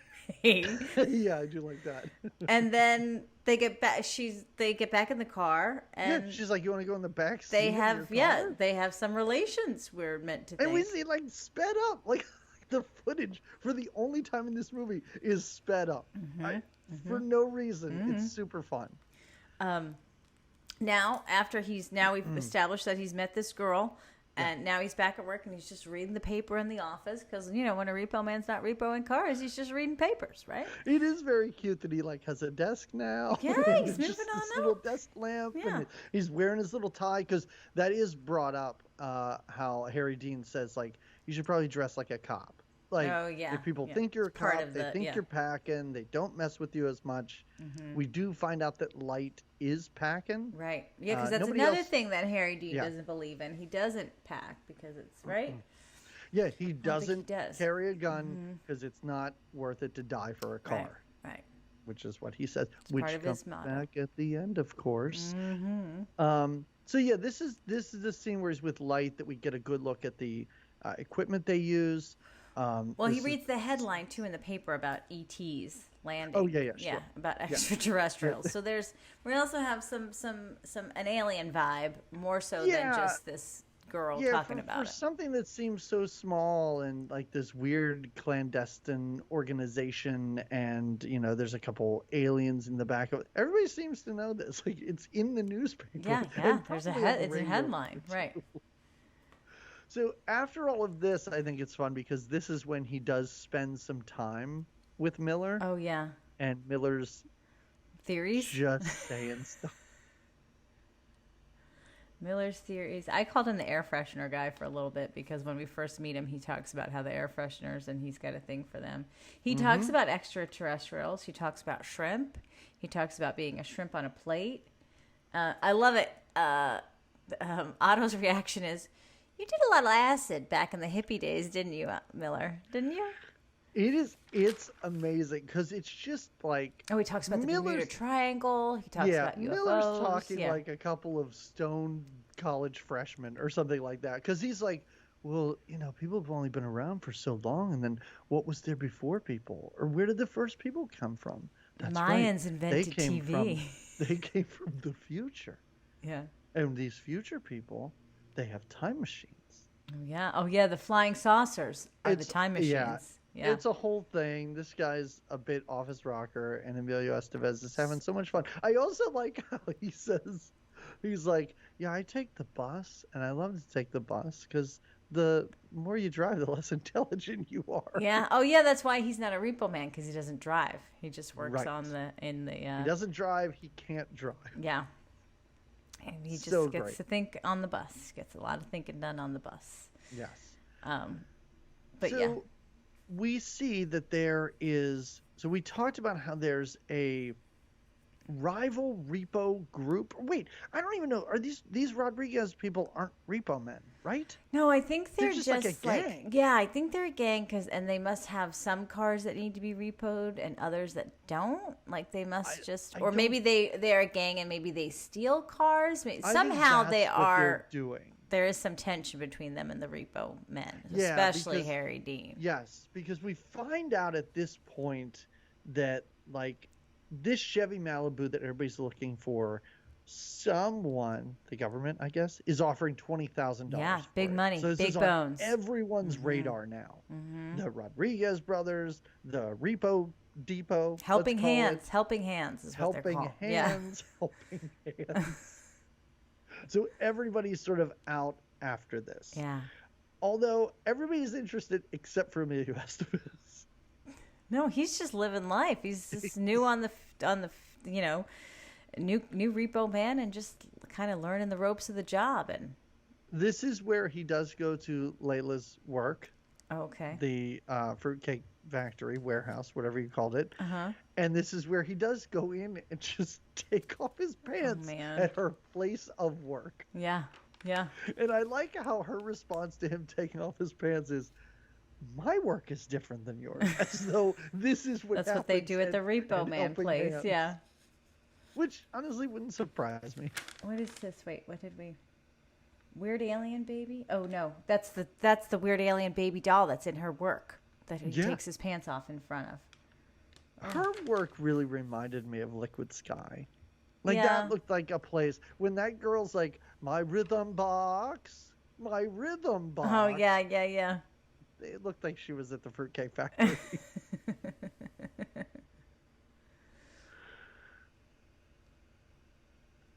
me. Yeah, I do like that. And then they get back. They get back in the car, and she's like, "You want to go in the back seat?" They have, they have some relations. We're meant to think. And we see like sped up, like the footage for the only time in this movie is sped up for no reason. It's super fun. Now, after we've established that he's met this girl. And now he's back at work, and he's just reading the paper in the office because, when a repo man's not repoing cars, he's just reading papers, right? It is very cute that he, has a desk now. Yeah, he's moving on up. Little desk lamp, and he's wearing his little tie because that is brought up how Harry Dean says, you should probably dress like a cop. If people think you're a cop, they think you're packing, they don't mess with you as much. We do find out that Light is packing. Right. Yeah, because that's another thing that Harry Dean doesn't believe in. He doesn't pack because it's, right? Yeah, he doesn't carry a gun because it's not worth it to die for a car. Right. Which is what he says. It's which part of comes his motto. back at the end, of course. So yeah, this is the scene where he's with Light that we get a good look at the equipment they use. He reads the headline too in the paper about ETs landing. Oh sure. Yeah, about extraterrestrials. So we also have an alien vibe more so than just this girl talking about it. For something that seems so small and like this weird clandestine organization, and there's a couple aliens in the back of it. Everybody seems to know this. It's in the newspaper. Yeah. There's it's a headline, right? So after all of this, I think it's fun because this is when he does spend some time with Miller. Oh, yeah. And Miller's theories? Just saying stuff. Miller's theories. I called him the air freshener guy for a little bit because when we first meet him, he talks about how the air fresheners, and he's got a thing for them. He talks about extraterrestrials. He talks about shrimp. He talks about being a shrimp on a plate. I love it. Otto's reaction is, you did a lot of acid back in the hippie days, didn't you, Miller? Didn't you? It's amazing because it's just like... Oh, he talks about the Bermuda Triangle. He talks about UFOs. Miller's talking like a couple of stoned college freshmen or something like that. Because he's like, well, people have only been around for so long. And then what was there before people? Or where did the first people come from? That's Mayans invented TV. They came from the future. Yeah. And these future people... They have time machines. Oh yeah, the flying saucers are the time machines. Yeah. It's a whole thing. This guy's a bit off his rocker, and Emilio Estevez is having so much fun. I also like how he says, he's like, yeah, I take the bus, and I love to take the bus because the more you drive, the less intelligent you are. Yeah. Oh yeah, that's why he's not a repo man, because he doesn't drive. He just works in the. He doesn't drive. He can't drive. Yeah. And he just gets to think on the bus. Gets a lot of thinking done on the bus. Yes. But we see that there is... So we talked about how there's a rival repo group. Wait, I don't even know. Are these Rodriguez people aren't repo men, right? No, I think they're just like a gang. Yeah, I think they're a gang and they must have some cars that need to be repoed and others that don't. Like they must maybe they're a gang and maybe they steal cars. Somehow they are doing. There is some tension between them and the repo men, especially Harry Dean. Yes, because we find out at this point that this Chevy Malibu that everybody's looking for, someone, the government, I guess, is offering $20,000. Yeah, big money, so big bones. On everyone's radar now. The Rodriguez brothers, the Repo Depot, helping hands is what they're called. Helping hands. So everybody's sort of out after this. Yeah. Although everybody's interested except for Emilio Estevez. No, he's just living life. He's just new on the new repo man and just kind of learning the ropes of the job. And this is where he does go to Layla's work. Okay. The fruitcake factory, warehouse, whatever you called it. Uh-huh. And this is where he does go in and just take off his pants at her place of work. Yeah. Yeah. And I like how her response to him taking off his pants is, my work is different than yours. As though this is what That's what they do at the repo man place. Hands. Yeah. Which honestly wouldn't surprise me. What is this? Wait, what did we? Weird alien baby? Oh no, that's the weird alien baby doll that's in her work that he takes his pants off in front of. Her work really reminded me of Liquid Sky. Like that looked like a place when that girl's like, my rhythm box. Oh yeah. It looked like she was at the Fruitcake Factory.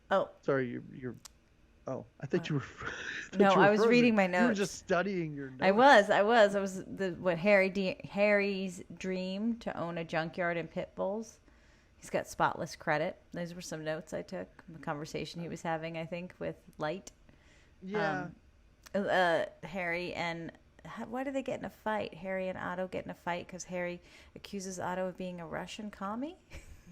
Oh, sorry, you're. Oh, I thought you were. No, I was reading my notes. You were just studying your notes. I was what Harry's dream to own a junkyard and pit bulls. He's got spotless credit. Those were some notes I took from the conversation he was having, I think, with Light. Yeah. Harry and why do they get in a fight? Harry and Otto get in a fight because Harry accuses Otto of being a Russian commie.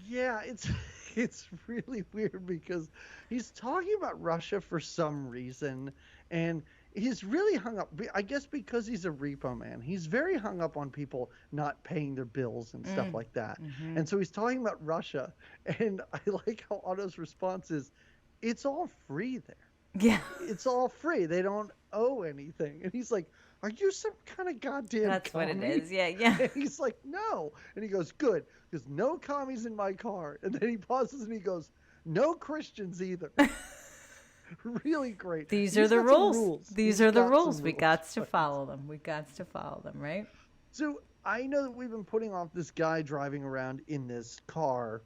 Yeah, it's really weird because he's talking about Russia for some reason, and he's really hung up. I guess because he's a repo man, he's very hung up on people not paying their bills and stuff like that. Mm-hmm. And so he's talking about Russia, and I like how Otto's response is, "It's all free there. Yeah, it's all free. They don't owe anything." And he's like, "Are you some kind of goddamn That's commie?" what it is. Yeah. And he's like, "No." And he goes, "Good, because no commies in my car." And then he pauses and he goes, "No Christians either." Really great. These are the rules. These are the rules. We got to follow them. Right? So I know that we've been putting off this guy driving around in this car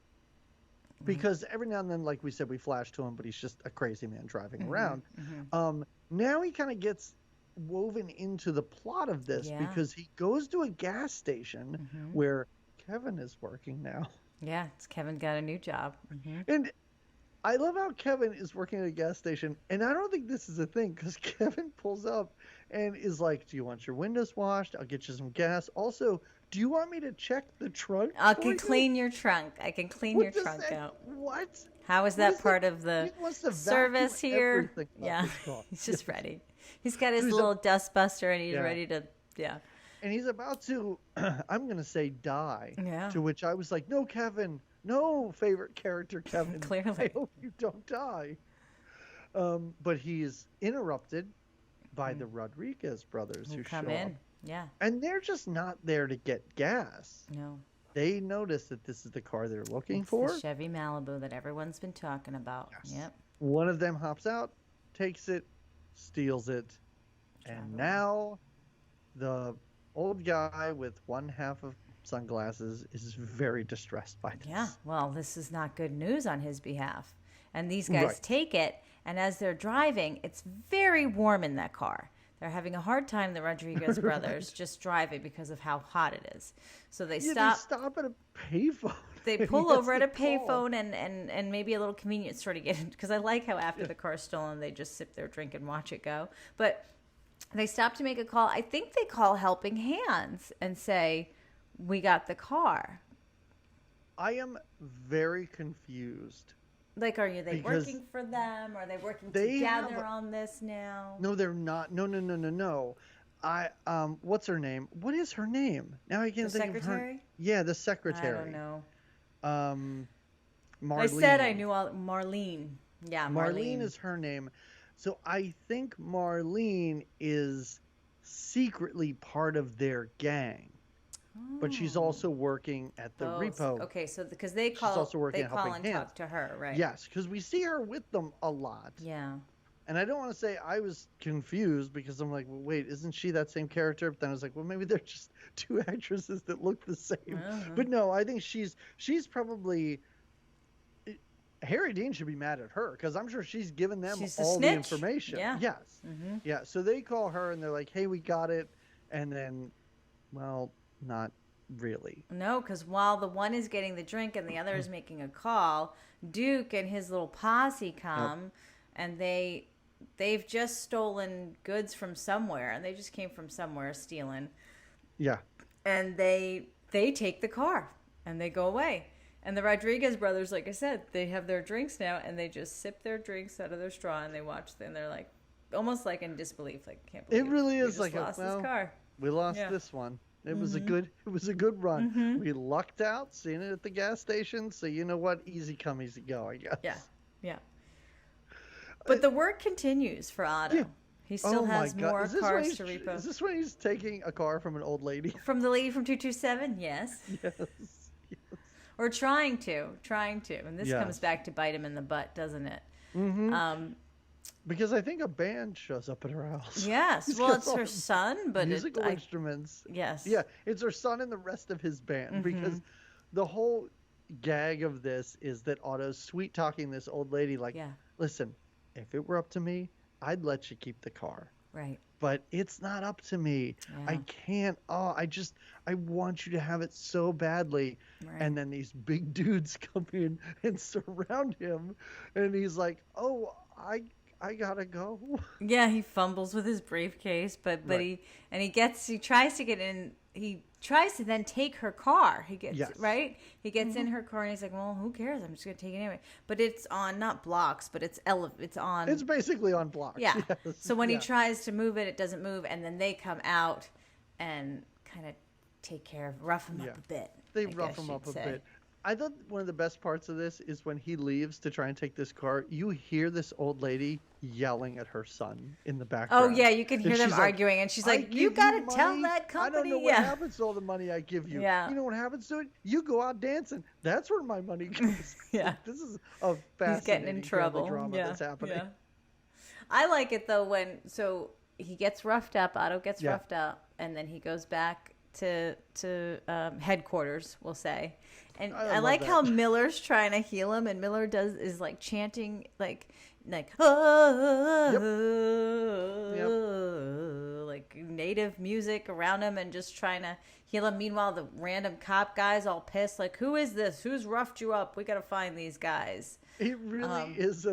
because every now and then, like we said, we flash to him, but he's just a crazy man driving around. Mm-hmm. Now he kind of gets woven into the plot of this because he goes to a gas station where Kevin is working now. Yeah, Kevin got a new job. Mm-hmm. And I love how Kevin is working at a gas station, and I don't think this is a thing because Kevin pulls up and is like, "Do you want your windows washed? I'll get you some gas. Also, do you want me to check the trunk? I can clean your trunk. I can clean your trunk out." What? How is that part of the service here? Yeah, he's just ready. He's got his little dust buster, and he's ready to, And he's about to, I'm going to say die. Yeah. To which I was like, "No, Kevin. No, favorite character, Kevin. Clearly. I hope you don't die." But he's interrupted by the Rodriguez brothers who come show in. up. Yeah. And they're just not there to get gas. No. They notice that this is the car they're looking for. The Chevy Malibu that everyone's been talking about. Yes. Yep. One of them hops out, takes it, steals it, and now the old guy with one half of sunglasses is very distressed by this. Yeah, well, this is not good news on his behalf. And these guys take it, and as they're driving, it's very warm in that car. They're having a hard time, the Rodriguez brothers, just driving because of how hot it is. So they stop. They stop at a payphone. They pull over at a payphone and maybe a little convenience store to get in. Because I like how after the car's stolen, they just sip their drink and watch it go. But they stop to make a call. I think they call Helping Hands and say, "We got the car." I am very confused. Like, are they working for them? Are they working together on this now? No, they're not. No. What's her name? What is her name? Now I can't think of her. The secretary? Yeah, the secretary. I don't know. Marlene. I said I knew Marlene. Yeah, Marlene is her name. So I think Marlene is secretly part of their gang. But she's also working at the repo. Okay, so because they call, she's also working they call and talk to her, right? Yes, because we see her with them a lot. Yeah. And I don't want to say I was confused because I'm like, well, wait, isn't she that same character? But then I was like, well, maybe they're just two actresses that look the same. Uh-huh. But no, I think she's probably. Harry Dean should be mad at her because I'm sure she's given them all the information. Yeah. Yes. Mm-hmm. Yeah. So they call her and they're like, "Hey, we got it," and then, well. Not really. No, because while the one is getting the drink and the other is making a call, Duke and his little posse come, and they've just stolen goods from somewhere, and they just came from somewhere stealing. Yeah. And they take the car and they go away. And the Rodriguez brothers, like I said, they have their drinks now, and they just sip their drinks out of their straw, and they watch them. And they're like, almost like in disbelief, like, can't believe it really is we just like lost this car. We lost this one. It was a good run. Mm-hmm. We lucked out, seeing it at the gas station. So you know what? Easy come, easy go, I guess. Yeah. But the work continues for Otto. Yeah. He still has God. more cars to repo. Is this when he's taking a car from an old lady? From the lady from 227? Yes. Yes. Or trying to. And this comes back to bite him in the butt, doesn't it? Mm-hmm. Because I think a band shows up at her house. Yes. Well, it's her son, but musical instruments. Yes. Yeah, it's her son and the rest of his band. Because the whole gag of this is that Otto's sweet talking this old lady like, listen, if it were up to me, I'd let you keep the car. Right. But it's not up to me. Yeah. I can't. I want you to have it so badly. Right. And then these big dudes come in and surround him. And he's like, oh, I gotta go. Yeah, he fumbles with his briefcase, but he tries to get in. He tries to then take her car. He gets right. He gets in her car and he's like, "Well, who cares? I'm just gonna take it anyway." But it's on not blocks, but it's on. It's basically on blocks. Yeah. Yes. So when he tries to move it, it doesn't move, and then they come out and kind of rough him up a bit. They rough him up a bit. I thought one of the best parts of this is when he leaves to try and take this car, you hear this old lady yelling at her son in the background. Oh, yeah, you can hear them arguing, and she's like, you got to tell that company. I don't know what happens to all the money I give you. Yeah. You know what happens to it? You go out dancing. That's where my money goes. Yeah. This is a fascinating He's getting in trouble. Drama that's happening. Yeah. I like it, though, so he gets roughed up, Otto gets roughed up, and then he goes back to headquarters, we'll say. And I like how Miller's trying to heal him, and Miller is like chanting like like native music around him and just trying to heal him. Meanwhile, the random cop guy's all pissed, like, who is this? Who's roughed you up? We got to find these guys. It really is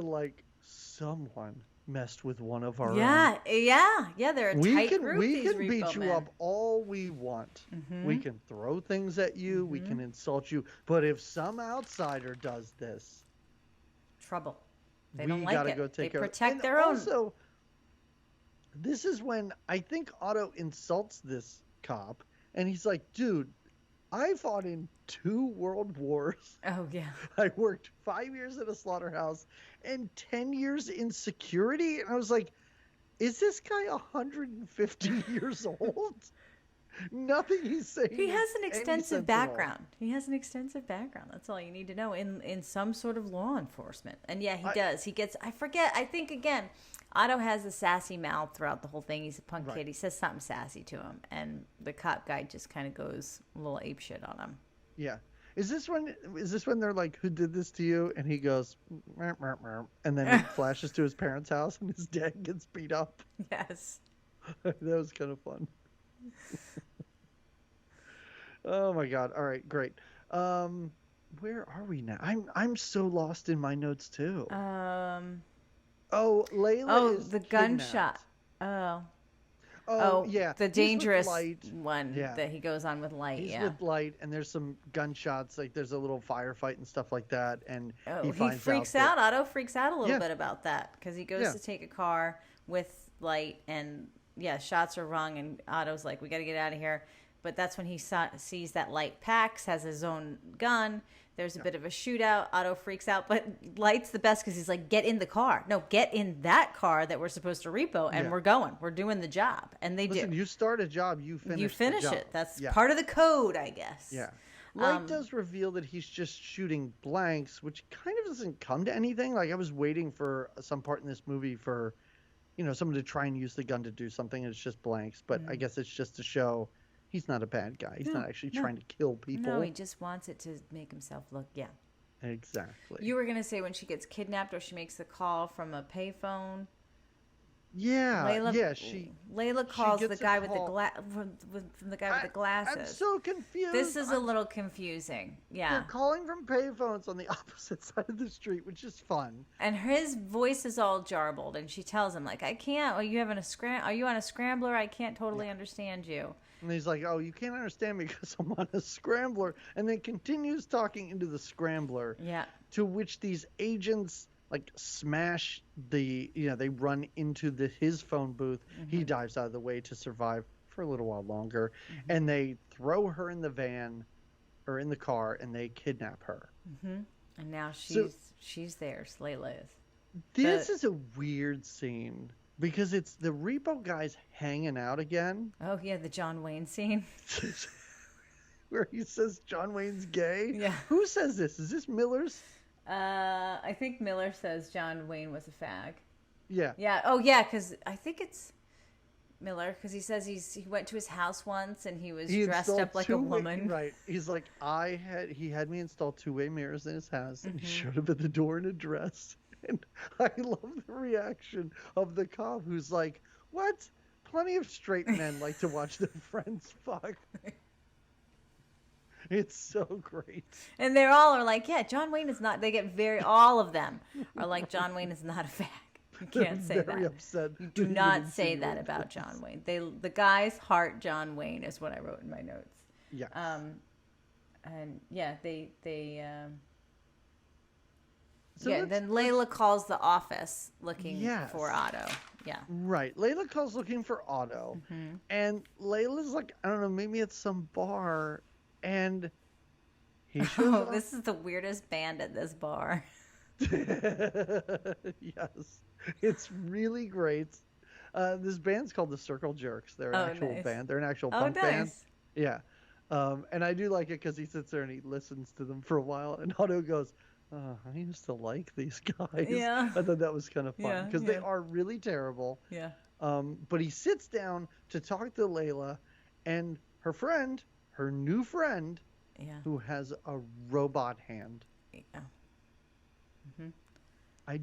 someone messed with one of our own. Yeah, they're a tight group. We can beat you up all we want. We can throw things at you. We can insult you. But if some outsider does this, trouble. They don't like it. Go take they care protect their own. Also, this is when I think Otto insults this cop, and he's like, "Dude, I fought in 2 world wars. Oh, yeah. I worked 5 years at a slaughterhouse and 10 years in security." And I was like, is this guy 150 years old? Nothing he's saying. He has an extensive background. That's all you need to know in some sort of law enforcement. And yeah, he does. He gets, I think, again, Otto has a sassy mouth throughout the whole thing. He's a punk kid. He says something sassy to him. And the cop guy just kind of goes a little apeshit on him. Yeah. Is this when they're like, who did this to you? And he goes, "Meow, meow, meow," and then he flashes to his parents' house and his dad gets beat up. Yes. That was kind of fun. Oh my God. All right, great. Where are we now? I'm so lost in my notes too. Layla is the kidnapped. Gunshot. Oh, yeah. The dangerous one that he goes on with Light. He's with Light, and there's some gunshots. Like there's a little firefight and stuff like that. And he freaks out. Otto freaks out a little bit about that because he goes to take a car with Light, and shots are rung, and Otto's like, "We got to get out of here." But that's when he sees that Light packs, has his own gun. There's a bit of a shootout. Otto freaks out, but Light's the best because he's like, get in the car. No, get in that car that we're supposed to repo, and we're going. We're doing the job. And they do. You start a job, you finish it. That's part of the code, I guess. Yeah. Light does reveal that he's just shooting blanks, which kind of doesn't come to anything. Like, I was waiting for some part in this movie for, someone to try and use the gun to do something, and it's just blanks. But I guess it's just to show he's not a bad guy. He's not actually trying to kill people. No, he just wants it to make himself look, Exactly. You were going to say when she gets kidnapped or she makes the call from a payphone. Yeah, Layla calls the guy with the guy with the glasses. I'm so confused. This is a little confusing. Yeah. They're calling from payphones on the opposite side of the street, which is fun. And his voice is all jarbled, and she tells him, like, I can't. Are you on a scrambler? I can't totally understand you. And he's like, oh, you can't understand me because I'm on a scrambler. And then continues talking into the scrambler. Yeah. To which these agents smash they run into his phone booth. He dives out of the way to survive for a little while longer. And they throw her in the van or in the car, and they kidnap her. And now she's theirs. Layla is. This is a weird scene because it's the repo guys hanging out again. Oh, yeah, the John Wayne scene. Where he says John Wayne's gay. Yeah. Who says this? Is this Miller's? I think Miller says John Wayne was a fag. Yeah. Yeah. Oh, yeah, because I think it's Miller, because he says he went to his house once and he was dressed up like a woman. Right. He's like, he had me install two-way mirrors in his house, and he showed up at the door in a dress. And I love the reaction of the cop who's like, what? Plenty of straight men like to watch their friends fuck. It's so great. And they're all are like, yeah, John Wayne is not, all of them are like, John Wayne is not a fag. You can't say very that. Upset you do not say that about John Wayne. The guys heart John Wayne is what I wrote in my notes. Yes. And yeah, they so yeah, then Layla calls the office looking for Otto. Yeah. Right. Layla calls looking for Otto. And Layla's like, I don't know, maybe at some bar, and he shows up. This is the weirdest band at this bar. Yes. It's really great. This band's called the Circle Jerks. They're an actual band. They're an actual punk band. Yeah. And I do like it because he sits there and he listens to them for a while, and Otto goes, I used to like these guys. Yeah. I thought that was kind of fun because they are really terrible. Yeah. But he sits down to talk to Layla and her friend, her new friend, who has a robot hand. Yeah. I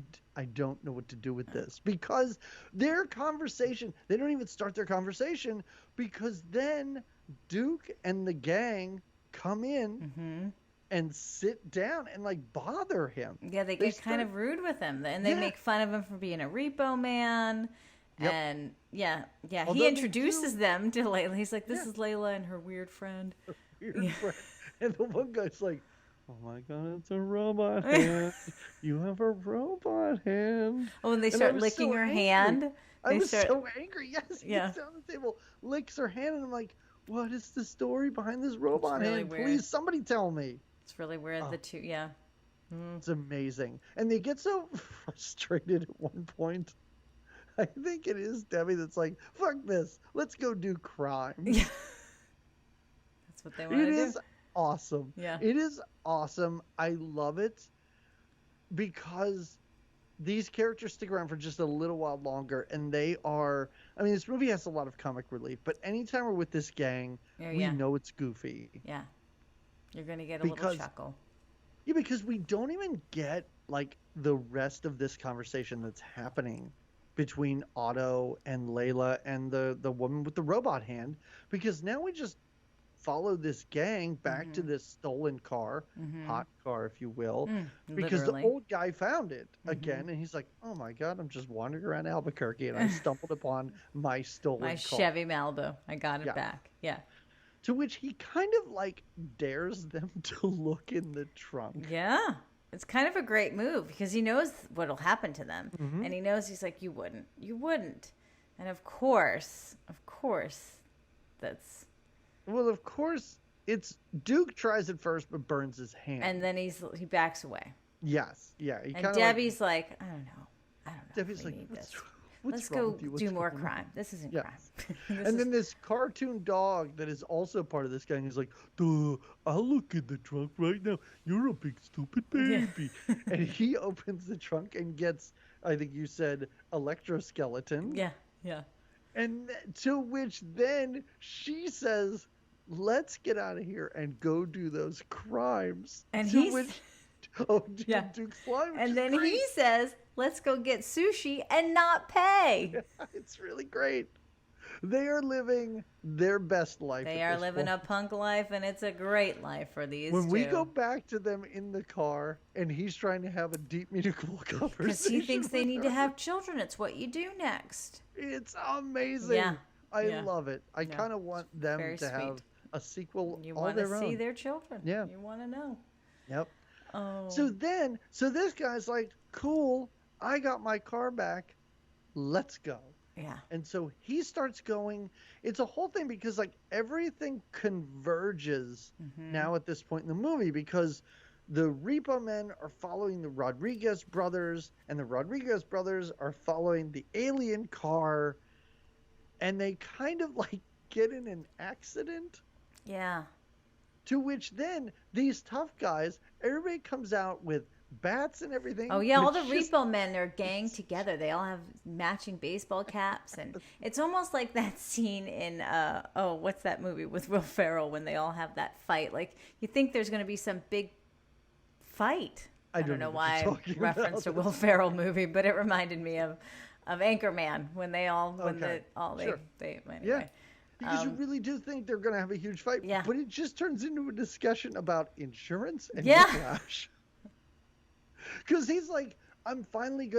don't know what to do with this because their conversation, they don't even start their conversation because then Duke and the gang come in and sit down and like bother him. Yeah, they get kind of rude with him, and they make fun of him for being a repo man. Yep. And although he introduces them to Layla. He's like, "This is Layla and her weird friend." Friend. And the one guy's like, "Oh my God, it's a robot hand. You have a robot hand." Oh, and they start licking her hand. I was so angry. Yes, he gets down the table, licks her hand, and I'm like, what is the story behind this robot hand? Weird. Please, somebody tell me. It's really weird. The two, It's amazing. And they get so frustrated at one point. I think it is Debbie that's like, fuck this. Let's go do crime. Yeah. That's what they want to do. It is awesome. Yeah. It is awesome. I love it because these characters stick around for just a little while longer, and they are, I mean, this movie has a lot of comic relief, but anytime we're with this gang, we know it's goofy. Yeah. You're going to get a little chuckle. Yeah, because we don't even get, like, the rest of this conversation that's happening between Otto and Layla and the woman with the robot hand, because now we just follow this gang back to this stolen car, hot car, if you will, because the old guy found it again, and he's like, oh my God, I'm just wandering around Albuquerque, and I stumbled upon my stolen car. My Chevy Malibu. I got it back. Yeah. To which he kind of, like, dares them to look in the trunk. Yeah. It's kind of a great move because he knows what'll happen to them. And he knows, he's like, you wouldn't. And of course, that's... Well, of course, it's Duke tries it first but burns his hand. And then he backs away. Yes. Yeah. And Debbie's like, I don't know. Debbie's like, let's go do more crime. This isn't crime. And then this cartoon dog that is also part of this gang is like, duh, I'll look in the trunk right now. You're a big stupid baby. Yeah. And he opens the trunk and gets, I think you said, electroskeleton. Yeah, yeah. And to which then she says, let's get out of here and go do those crimes. And Duke's flying. And then he says, let's go get sushi and not pay. Yeah, it's really great. They are living their best life. They are living a punk life, and it's a great life for these two. When we go back to them in the car, and he's trying to have a deep, meaningful conversation. Because he thinks they need to have children. It's what you do next. It's amazing. Yeah. I love it. I kind of want them to have a sequel. You want to see their children. Yeah. You want to know. Yep. Oh. So this guy's like, cool, I got my car back. Let's go. Yeah. And so he starts going. It's a whole thing because, like, everything converges now at this point in the movie because the Repo Men are following the Rodriguez brothers, and the Rodriguez brothers are following the alien car, and they kind of like get in an accident. Yeah. To which then these tough guys, everybody comes out with bats and everything. Oh yeah, all the Repo Men, they're gang together. They all have matching baseball caps, and it's almost like that scene in what's that movie with Will Ferrell when they all have that fight? Like you think there's going to be some big fight. I don't know why I referenced a Will Ferrell movie, but it reminded me of Anchorman when they all anyway. Yeah. Because you really do think they're going to have a huge fight, yeah. But it just turns into a discussion about insurance and whiplash. Because he's like, I finally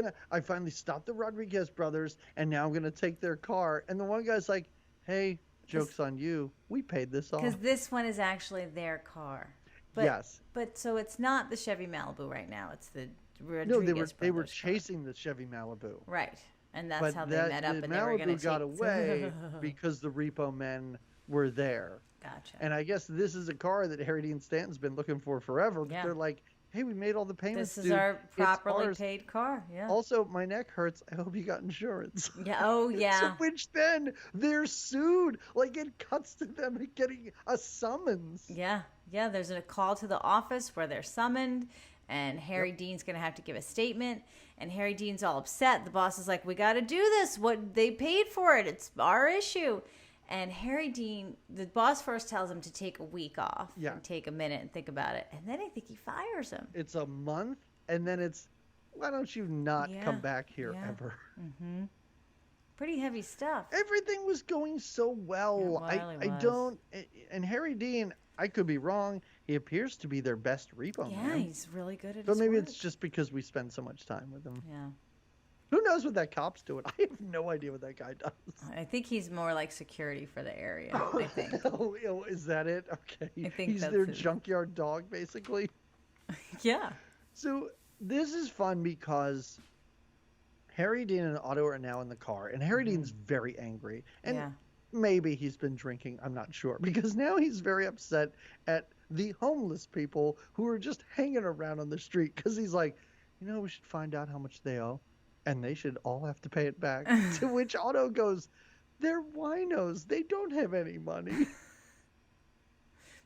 stopped the Rodriguez brothers, and now I'm going to take their car. And the one guy's like, hey, joke's on you. We paid this off. Because this one is actually their car. But, yes. But so it's not the Chevy Malibu right now. It's the Rodriguez brothers. No, they were chasing the Chevy Malibu. Right. And that's how they met up, and they were going to got away because the Repo Men were there. Gotcha. And I guess this is a car that Harry Dean Stanton's been looking for forever. But they're like, hey, we made all the payments. This is our properly paid car. Yeah. Also, my neck hurts. I hope you got insurance. Yeah. Oh, yeah. So which then they're sued. Like it cuts to them getting a summons. Yeah. Yeah. There's a call to the office where they're summoned, and Harry Dean's going to have to give a statement. And Harry Dean's all upset. The boss is like, we got to do this. What they paid for it. It's our issue. And Harry Dean, the boss first tells him to take a week off and take a minute and think about it. And then I think he fires him. It's a month. And then it's, why don't you not come back here ever? Mm-hmm. Pretty heavy stuff. Everything was going so well. I don't, and Harry Dean, I could be wrong. He appears to be their best repo man. Yeah, he's really good at his work. Maybe it's just because we spend so much time with him. Yeah. Who knows what that cop's doing? I have no idea what that guy does. I think he's more like security for the area, I think. Oh, is that it? Okay. I think he's their junkyard dog, basically. Yeah. So this is fun because Harry Dean and Otto are now in the car, and Harry Dean's very angry. And maybe he's been drinking, I'm not sure, because now he's very upset at the homeless people who are just hanging around on the street, because he's like, we should find out how much they owe, and they should all have to pay it back. To which Otto goes, they're winos. They don't have any money.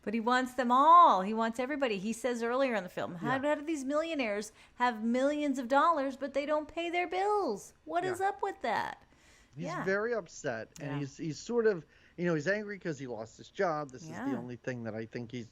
But he wants them all. He wants everybody. He says earlier in the film, how do these millionaires have millions of dollars, but they don't pay their bills? What is up with that? He's very upset, and he's sort of, he's angry because he lost his job. This is the only thing that I think he's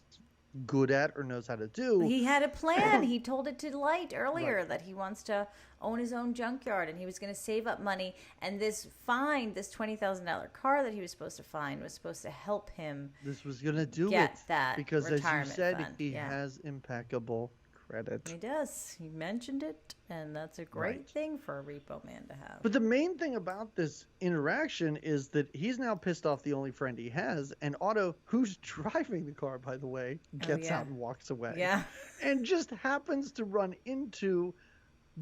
good at or knows how to do. He had a plan. He told it to Light earlier that he wants to own his own junkyard, and he was going to save up money. And this $20,000 car that he was supposed to find was supposed to help him. This was going to do get that because, as you said, fund. He has impeccable credit. He does. He mentioned it, and that's a great thing for a repo man to have. But the main thing about this interaction is that he's now pissed off the only friend he has, and Otto, who's driving the car, by the way, gets out and walks away. Yeah. And just happens to run into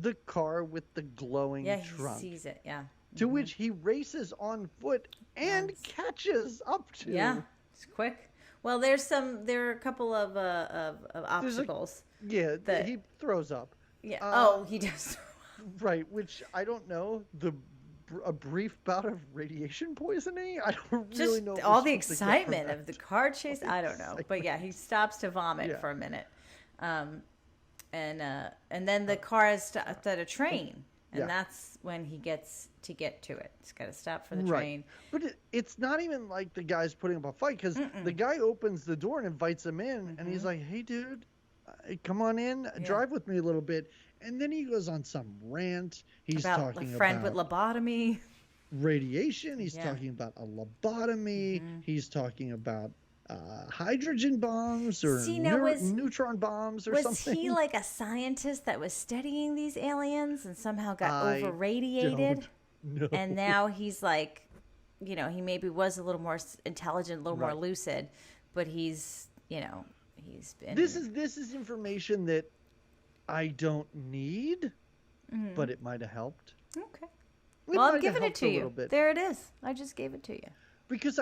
the car with the glowing trunk. He sees it, To which he races on foot and catches up to. Yeah, it's quick. Well, there are a couple of obstacles. He throws up. Yeah. He does. Right, which I don't know. A brief bout of radiation poisoning? I don't really know. All the excitement of the car chase. I don't know. But yeah, he stops to vomit for a minute. And then the car is stopped at a train. And that's when he gets to it. He's got to stop for the train. But it's not even like the guy's putting up a fight, because the guy opens the door and invites him in, and he's like, hey, dude, come on in, drive with me a little bit. And then he goes on some rant. He's talking a friend with lobotomy. Radiation. He's talking about a lobotomy. He's talking about hydrogen bombs or neutron bombs or something. Was he like a scientist that was studying these aliens and somehow got over-radiated? No. And now he's like, he maybe was a little more intelligent, a little more lucid, but he's been... This is information that I don't need, but it might have helped. Okay. Well, I'm giving it to you. There it is. I just gave it to you. Because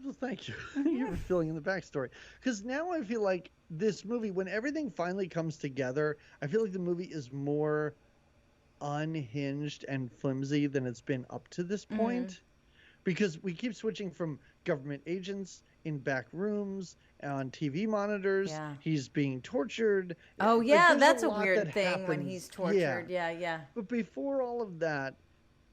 well, thank you. You were filling in the backstory. Because now I feel like this movie, when everything finally comes together, I feel like the movie is more unhinged and flimsy than it's been up to this point. Because we keep switching from government agents in back rooms on TV monitors. Yeah. He's being tortured. Oh, Like, yeah, there's that's a lot weird that thing happens. when he's tortured. Yeah. But before all of that,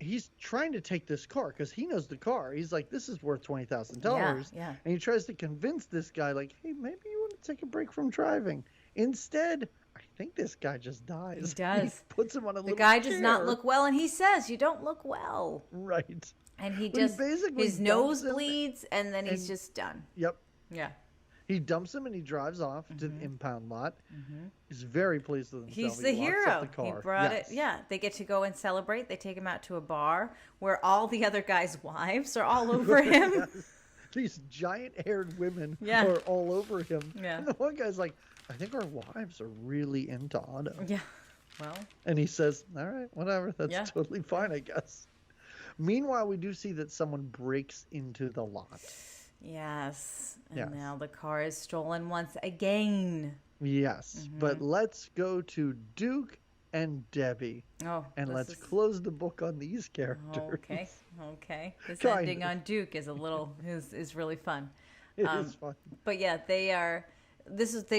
he's trying to take this car because he knows the car. He's like, this is worth $20,000. Yeah. And he tries to convince this guy, like, hey, maybe you want to take a break from driving. Instead, I think this guy just dies. He does. He puts him on a little The guy chair. does not look well, and he says, you don't look well. Right. And he But just, basically his nose dumps him bleeds, and then he's just done. Yep. Yeah. He dumps him and he drives off to the impound lot. He's very pleased with himself. He's He the locks hero. up the car. He brought it. Yeah. They get to go and celebrate. They take him out to a bar where all the other guys' wives are all over him. Yes. These giant-haired women Yeah. are all over him. Yeah. And the one guy's like, I think our wives are really into Otto. Yeah. Well. And he says, all right, whatever. That's Yeah. totally fine, I guess. Meanwhile, we do see that someone breaks into the lot. Yes. And Yes. now the car is stolen once again. Yes. But let's go to Duke and Debbie. Oh. And this let's is- close the book on these characters. Okay. This Kind ending of. on Duke is a little is really fun. It is fun. But yeah, they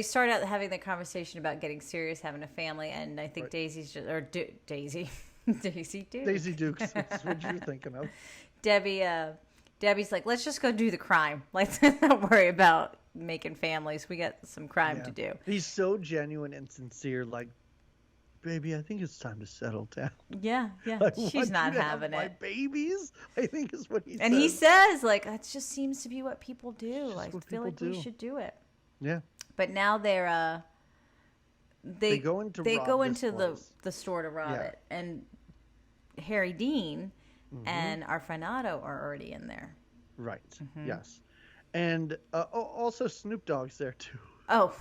start out having the conversation about getting serious, having a family, and I think Right. Daisy's just, or Daisy Duke. Daisy Dukes. That's what you're thinking of. Debbie's like, let's just go do the crime. Let's not worry about making families. We got some crime to do. He's so genuine and sincere. Like, baby, I think it's time to settle down. Yeah. I want She's not you to have having my it. babies, I think is what he says. And he says, like, it just seems to be what people do. just I what feel like people we do. should do it. Yeah. But now they go into they rob go this into place. the store to rob Yeah. it, and Harry Dean and our friend Otto are already in there. Right. Yes. And also Snoop Dogg's there too. Oh,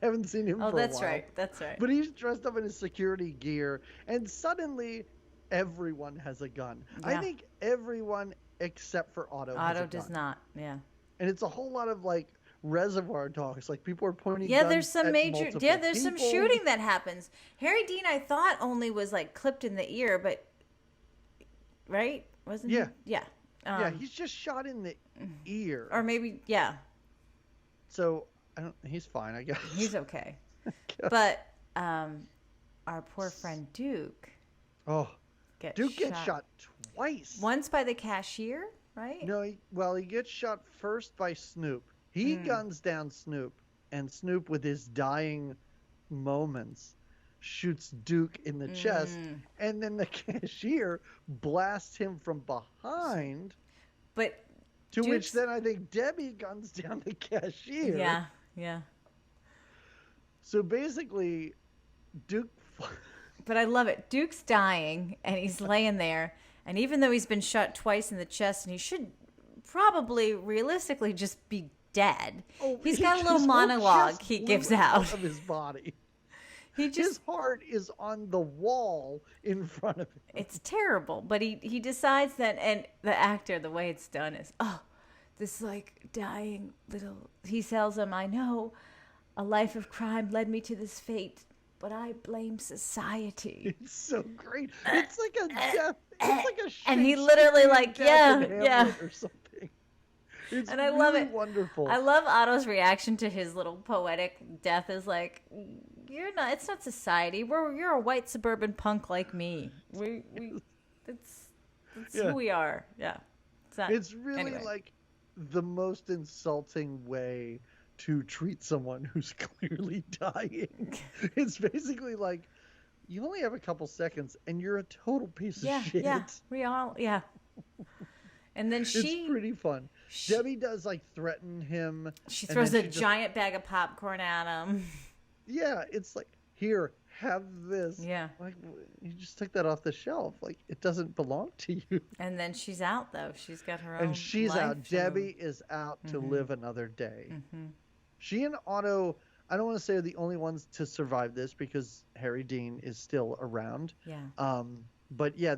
Haven't seen him for a while. that's right. That's right. But he's dressed up in his security gear, and suddenly everyone has a gun. I Yeah. think everyone except for Otto. has Otto a does gun. not. Yeah. And it's a whole lot of like Reservoir Dogs. Like people are pointing. Yeah, guns there's some at major. multiple Yeah, there's some people. shooting that happens. Harry Dean, I thought only was like clipped in the ear, but right, wasn't Yeah. he? Yeah. Yeah, he's just shot in the ear. Or maybe yeah, So I don't. He's fine, I guess. he's okay. But our poor friend Duke Oh, gets Duke gets shot twice. once by the cashier, right? No, he gets shot first by Snoop. He guns down Snoop, and Snoop, with his dying moments, shoots Duke in the chest, and then the cashier blasts him from behind. But To Duke's- which then I think Debbie guns down the cashier. yeah. So basically, Duke. But I love it. Duke's dying, and he's laying there, and even though he's been shot twice in the chest, and he should probably realistically just be dead. He's got a little his whole monologue chest he blew gives out. of his body. He just His heart is on the wall in front of him. it's terrible, but he decides that, and the actor, the way it's done is, this like dying little, he tells him, I know a life of crime led me to this fate, but I blame society. It's so great. It's like a death. It's like a And he literally Shakespearean like, death in yeah. Hamlet or something. It's And I love really it. wonderful. I love Otto's reaction to his little poetic death is like, it's not society. You're a white suburban punk like me. That's who we are. Yeah. It's really anyway. like the most insulting way to treat someone who's clearly dying. It's basically like, you only have a couple seconds and you're a total piece of shit. Yeah, we all, yeah. And then It's pretty fun. Debbie does like threaten him. She and throws then a she just- giant bag of popcorn at him. Yeah, it's like, here, have this. Yeah. Like, you just took that off the shelf. Like, it doesn't belong to you. And then she's out, though. She's got her own And she's life out. to Debbie is out to live another day. She and Otto, I don't want to say are the only ones to survive this because Harry Dean is still around. Yeah. But yeah,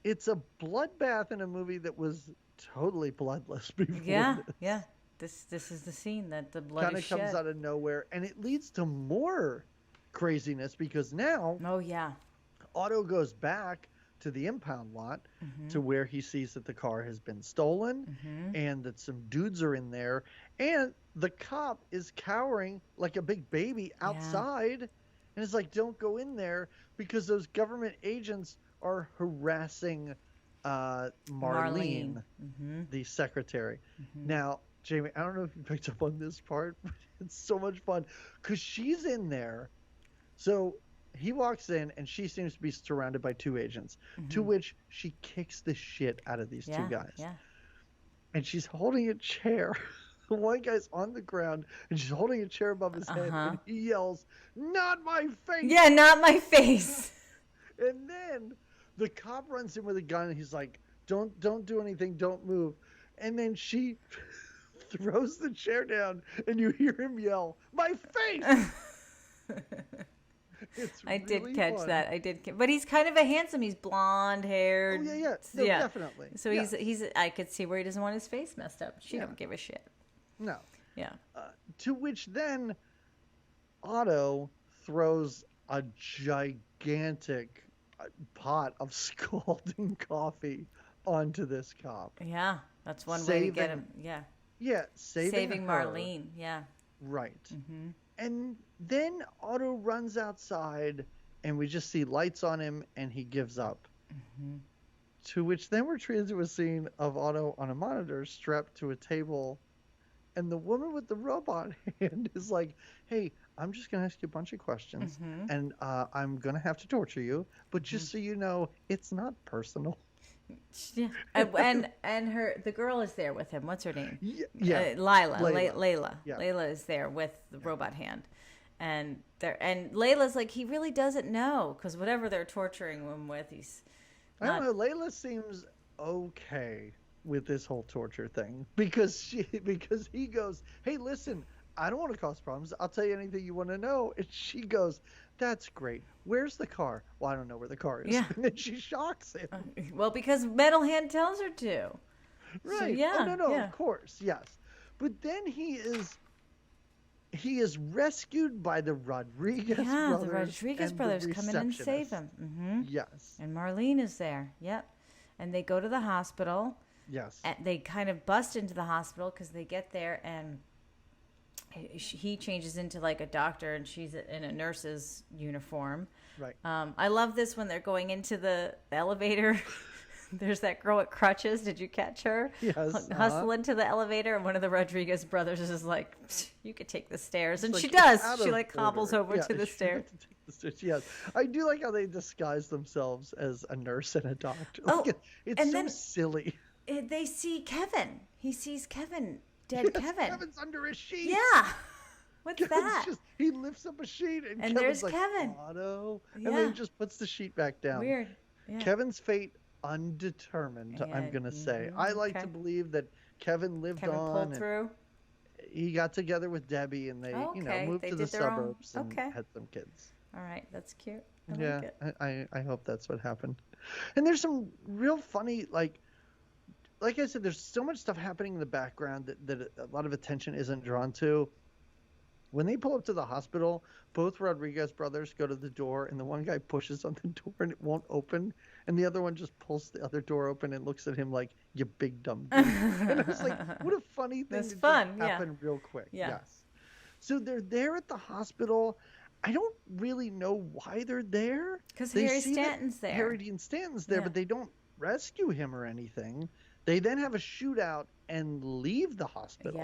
it's a bloodbath in a movie that was totally bloodless before Yeah, this. yeah. This is the scene that the blood Kind is of comes shed. out of nowhere, and it leads to more craziness because now Oh yeah. Otto goes back to the impound lot to where he sees that the car has been stolen and that some dudes are in there, and the cop is cowering like a big baby outside, and it's like, don't go in there because those government agents are harassing Marlene. The secretary. Now, Jamie, I don't know if you picked up on this part, but it's so much fun because she's in there. So he walks in and she seems to be surrounded by two agents, to which she kicks the shit out of these two guys. Yeah. And she's holding a chair. The one guy's on the ground and she's holding a chair above his head, and he yells, "Not my face!" Yeah, not my face. And then the cop runs in with a gun and he's like, don't do anything, don't move. And then she throws the chair down and you hear him yell, "My face!" I did catch that. I did, but he's kind of a handsome. He's blonde haired. Oh yeah. No, definitely. So he's. I could see where he doesn't want his face messed up. She don't give a shit. No. Yeah. To which then Otto throws a gigantic pot of scalding coffee onto this cop. Yeah, that's one way to get him. Yeah. Yeah, saving her. Marlene. Yeah. Right. And then Otto runs outside, and we just see lights on him, and he gives up. To which then we're treated to a scene of Otto on a monitor strapped to a table, and the woman with the robot hand is like, "Hey, I'm just going to ask you a bunch of questions, and I'm going to have to torture you, but just so you know, it's not personal." Yeah, and the girl is there with him. What's her name? Layla. Layla is there with the robot hand, and Layla's like, he really doesn't know, because whatever they're torturing him with, he's. I don't know. Layla seems okay with this whole torture thing because he goes, "Hey, listen, I don't want to cause problems. I'll tell you anything you want to know." And she goes, "That's great. Where's the car?" "Well, I don't know where the car is." Yeah. And then she shocks him. Well, because Metal Hand tells her to. Right. So, yeah. Oh, no, of course. Yes. But then he is rescued by the Rodriguez brothers. Yeah, the Rodriguez brothers come in and save him. Yes. And Marlene is there. Yep. And they go to the hospital. Yes. And they kind of bust into the hospital because they get there, and he changes into like a doctor, and she's in a nurse's uniform. Right. I love this when they're going into the elevator. There's that girl with crutches. Did you catch her? Yes. Hustle into the elevator, and one of the Rodriguez brothers is like, "You could take the stairs," and like, she does. She of like hobbles order. over to the stairs. Yes, I do like how they disguise themselves as a nurse and a doctor. Oh, it's and so then silly. They see Kevin. He sees Kevin, dead Kevin. Kevin's under a sheet. Yeah. What's Kevin's that? he lifts up a sheet, and Kevin's there's like, Kevin. "Otto," Yeah. and then he just puts the sheet back down. Weird. Yeah. Kevin's fate undetermined. Yeah, I'm gonna say. I like to believe that Kevin lived on. Pulled through. He got together with Debbie, and they moved to the suburbs and had some kids. All right, that's cute. I like it. I hope that's what happened. And there's some real funny, like I said, there's so much stuff happening in the background that a lot of attention isn't drawn to. When they pull up to the hospital, both Rodriguez brothers go to the door, and the one guy pushes on the door and it won't open, and the other one just pulls the other door open and looks at him like, "You big dumb dude." And I was like, what a funny thing to happen real quick. Yeah. Yes. So they're there at the hospital. I don't really know why they're there. Because Harry Stanton's there. Harry Dean Stanton's there, but they don't rescue him or anything. They then have a shootout and leave the hospital.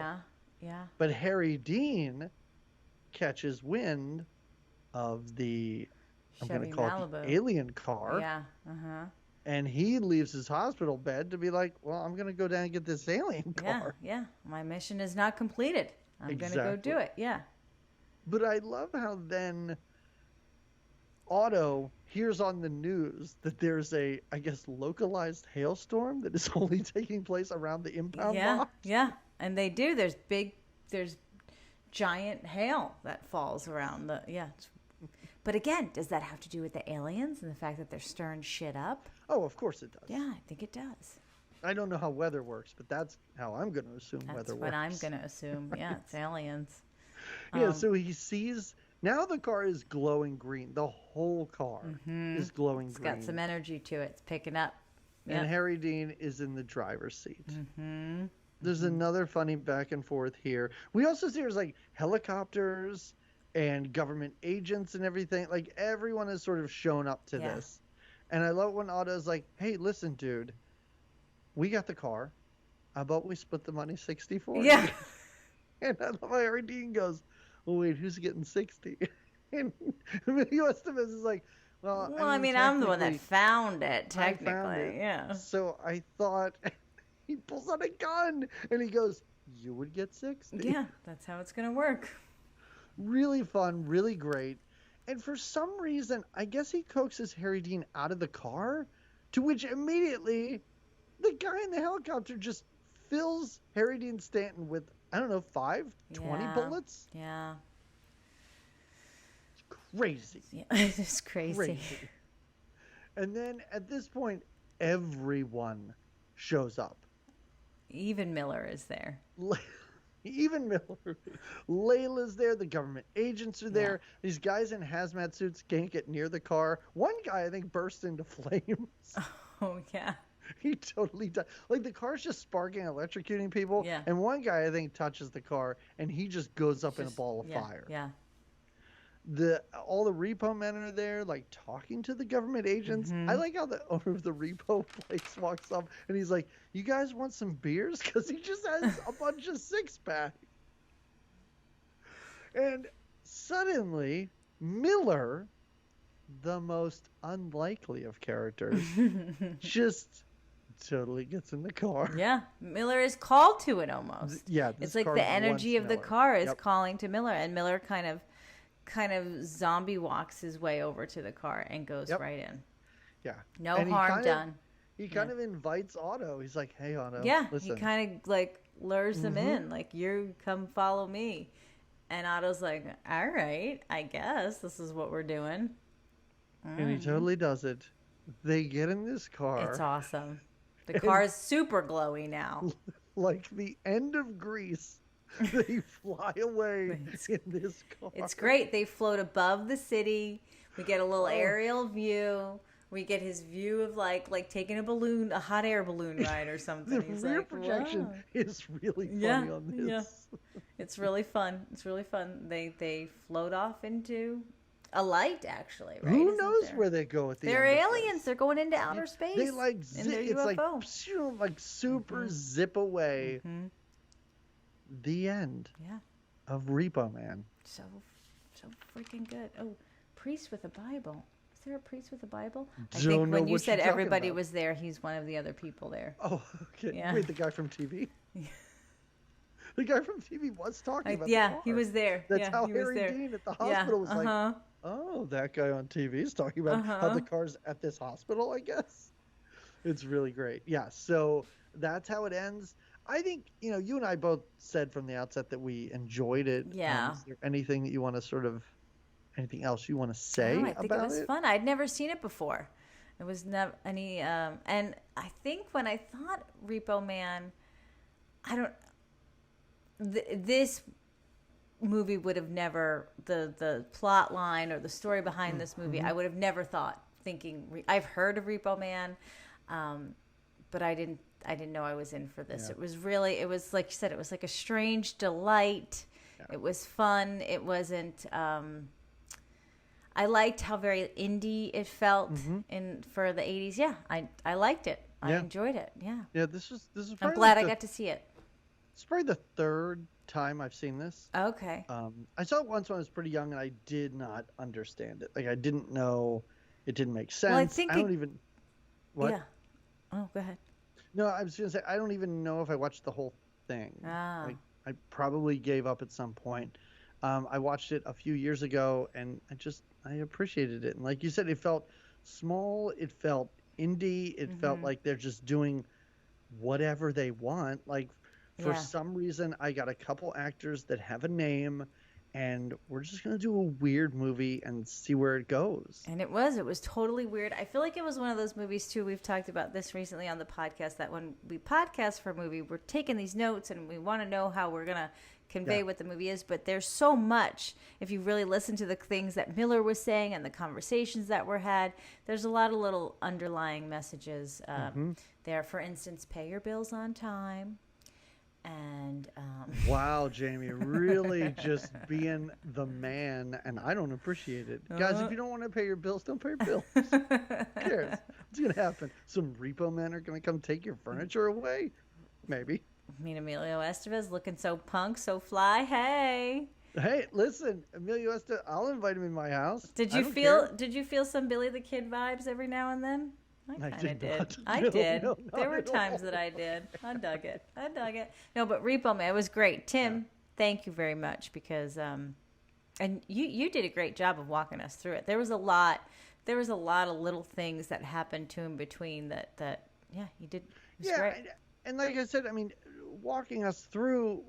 Yeah. But Harry Dean catches wind of the Chevy Malibu. It the alien car. Yeah. And he leaves his hospital bed to be like, "Well, I'm going to go down and get this alien car." Yeah. My mission is not completed. I'm going to go do it. Yeah. But I love how then Otto hears on the news that there's a, I guess, localized hailstorm that is only taking place around the impound box. Yeah. And they do. There's giant hail that falls around But again, does that have to do with the aliens and the fact that they're stirring shit up? Oh, of course it does. Yeah, I think it does. I don't know how weather works, but that's how I'm going to assume That's weather what works. I'm going to assume. Right? Yeah, it's aliens. Yeah, so he sees now the car is glowing green. The whole car is glowing It's green. got some energy to it. It's picking up. And Harry Dean is in the driver's seat. Mm-hmm. There's another funny back and forth here. We also see there's like helicopters and government agents and everything. Like everyone has sort of shown up to this. And I love when Otto's like, hey, listen, dude, we got the car. How about we split the money 60-40? Yeah. And I love how Harry Dean goes, well, wait, who's getting 60? And Emilio Estevez is like, well, I mean, I'm the one that found it, I technically. found it. Yeah. So I thought, he pulls out a gun and he goes, you would get 60. Yeah, that's how it's going to work. Really fun, really great. And for some reason, I guess he coaxes Harry Dean out of the car, to which immediately the guy in the helicopter just fills Harry Dean Stanton with, I don't know, 20 bullets? Yeah. It's crazy. Yeah, it's crazy. And then at this point, everyone shows up. Even Miller is there. Even Miller. Layla's there. The government agents are there. These guys in hazmat suits can't get near the car. One guy, I think, burst into flames. Oh, yeah. He totally does. Like, the car's just sparking, electrocuting people. Yeah. And one guy, I think, touches the car, and he just goes up in a ball of fire. Yeah. All the repo men are there, like, talking to the government agents. I like how the owner of the repo place walks up, and he's like, you guys want some beers? Because he just has a bunch of six-pack. And suddenly, Miller, the most unlikely of characters, just totally gets in the car. Yeah, Miller is called to it almost. Yeah, it's like the energy of the car is calling to Miller, and Miller kind of zombie walks his way over to the car and goes right in. Yeah, no harm done. He kind of invites Otto. He's like, "Hey, Otto, listen." He kind of like lures him in, like, "You come follow me," and Otto's like, "All right, I guess this is what we're doing." And he totally does it. They get in this car. It's awesome. The car is super glowy now. Like the end of Grease, they fly away in this car. It's great. They float above the city. We get a little aerial view. We get his view of like taking a hot air balloon ride or something. The rear projection is really funny on this. Yeah. It's really fun. It's really fun. They float off into a light, actually. Right? Who knows where they go at the They're end? aliens. They're going into outer space. They like zip. It's like super zip away. The end. Yeah. Of Repo Man. So freaking good. Oh, priest with a Bible. Is there a priest with a Bible? I think when you said everybody was there, he's one of the other people there. Oh, okay. Yeah. Wait, the guy from TV? The guy from TV was talking about the car. he was there. That's how Harry Dean at the hospital was like, oh, that guy on TV is talking about how the car's at this hospital, I guess. It's really great. Yeah, so that's how it ends. I think, you and I both said from the outset that we enjoyed it. Yeah. Is there anything that you want to anything else you want to say about it? I think it was fun. I'd never seen it before. It was never any, and I think when I thought Repo Man, this movie would have never, the plot line or the story behind this movie, I would have never thinking, I've heard of Repo Man, but I didn't know I was in for this. Yeah. It was like you said, it was like a strange delight. Yeah. It was fun. It wasn't, I liked how very indie it felt for the 80s. Yeah, I liked it. I enjoyed it. Yeah. Yeah, this is I'm glad I got to see it. It's probably the third time I've seen this. Okay. I saw it once when I was pretty young, and I did not understand it. Like, I didn't know. It didn't make sense. Well, I think What? Yeah. Oh, go ahead. No, I was going to say, I don't even know if I watched the whole thing. I probably gave up at some point. I watched it a few years ago, and I appreciated it. And like you said, it felt small. It felt indie. It felt like they're just doing whatever they want. Like, for some reason, I got a couple actors that have a name, and we're just going to do a weird movie and see where it goes. And it was totally weird. I feel like it was one of those movies too. We've talked about this recently on the podcast, that when we podcast for a movie, we're taking these notes and we want to know how we're going to convey what the movie is. But there's so much. If you really listen to the things that Miller was saying and the conversations that were had, there's a lot of little underlying messages there. For instance, pay your bills on time. And wow, Jamie, really just being the man, and I don't appreciate it. Guys, if you don't want to pay your bills, don't pay your bills. Who cares? What's going to happen? Some repo men are going to come take your furniture away? Maybe. I mean, Emilio Estevez looking so punk, so fly. Hey, listen, Emilio Estevez, I'll invite him in my house. Did you feel some Billy the Kid vibes every now and then? I kind of did. I did. No, there were times that I did. I dug it. No, but Repo Man, it was great. Tim, thank you very much, because and you did a great job of walking us through it. There was a lot of little things that happened to him between that you did. It was great. And like I said, I mean, walking us through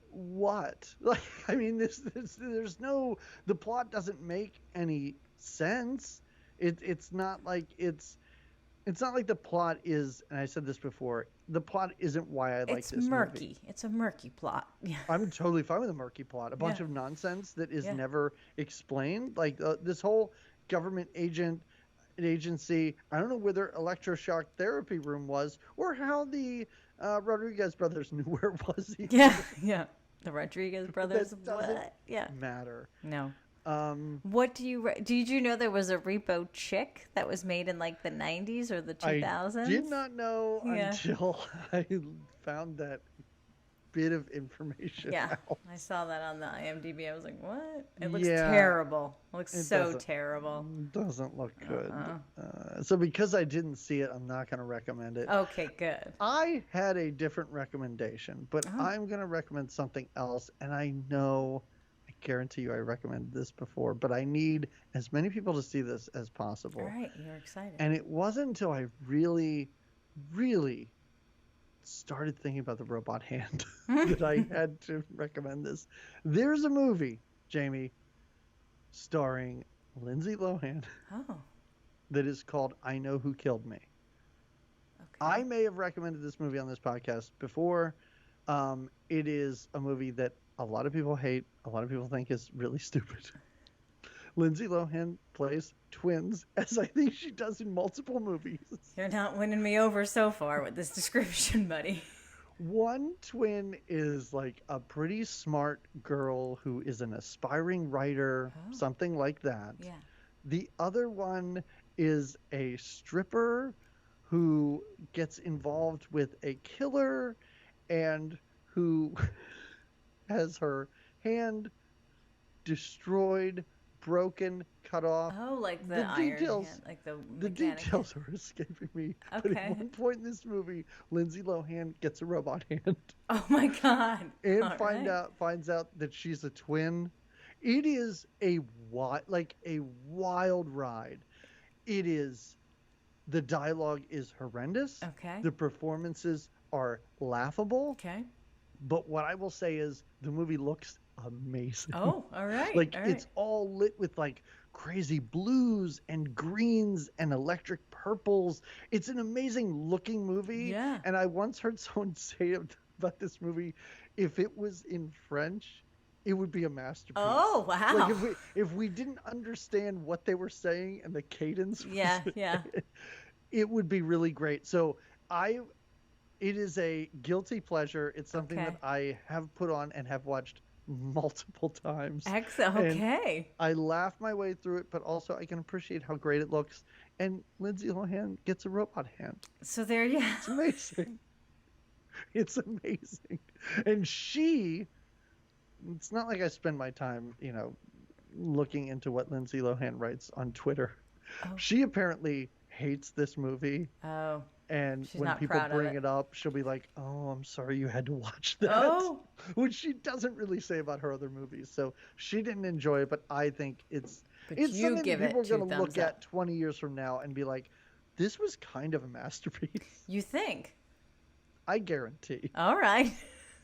what? Like, I mean, there's no, the plot doesn't make any sense. It's not like the plot is, and I said this before, the plot isn't why I like this movie. It's murky. It's a murky plot. Yeah. I'm totally fine with a murky plot. A bunch of nonsense that is never explained. Like this whole government agency, I don't know where their electroshock therapy room was, or how the Rodriguez brothers knew where it was. Yeah. The Rodriguez brothers. That doesn't matter. No. Did you know there was a Repo chick that was made in like the 90s or the 2000s? I did not know until I found that bit of information. Yeah, out. I saw that on the IMDb. I was like, what? It looks terrible. It looks so terrible. Doesn't look good. So because I didn't see it, I'm not going to recommend it. Okay, good. I had a different recommendation, but I'm going to recommend something else, and I guarantee you I recommended this before, but I need as many people to see this as possible. All right, you're excited. And it wasn't until I really, really started thinking about the robot hand that I had to recommend this. There's a movie, Jamie, starring Lindsay Lohan that is called I Know Who Killed Me. Okay. I may have recommended this movie on this podcast before. It is a movie that a lot of people hate. A lot of people think is really stupid. Lindsay Lohan plays twins, as I think she does in multiple movies. You're not winning me over so far with this description, buddy. One twin is like a pretty smart girl who is an aspiring writer, something like that. Yeah. The other one is a stripper who gets involved with a killer and who has her hand destroyed, broken, cut off. Oh, like the iron hand, like the details are escaping me. Okay. But at one point in this movie, Lindsay Lohan gets a robot hand. Oh my God! And finds out that she's a twin. It is a wild ride. It is. The dialogue is horrendous. Okay. The performances are laughable. Okay. But what I will say is the movie looks amazing. Oh, all right. It's all lit with like crazy blues and greens and electric purples. It's an amazing looking movie. Yeah. And I once heard someone say about this movie, if it was in French, it would be a masterpiece. Oh, wow. Like if we didn't understand what they were saying and the cadence it would be really great. So it is a guilty pleasure. It's something that I have put on and have watched multiple times. Excellent. Okay. And I laugh my way through it, but also I can appreciate how great it looks. And Lindsay Lohan gets a robot hand. So there you go. It's amazing. It's amazing. And it's not like I spend my time, looking into what Lindsay Lohan writes on Twitter. Oh. She apparently hates this movie. Oh. And when people bring it up, she'll be like, "Oh, I'm sorry you had to watch that." Oh. Which she doesn't really say about her other movies. So she didn't enjoy it, but I think it's something that people are going to look at 20 years from now and be like, this was kind of a masterpiece. You think? I guarantee. All right.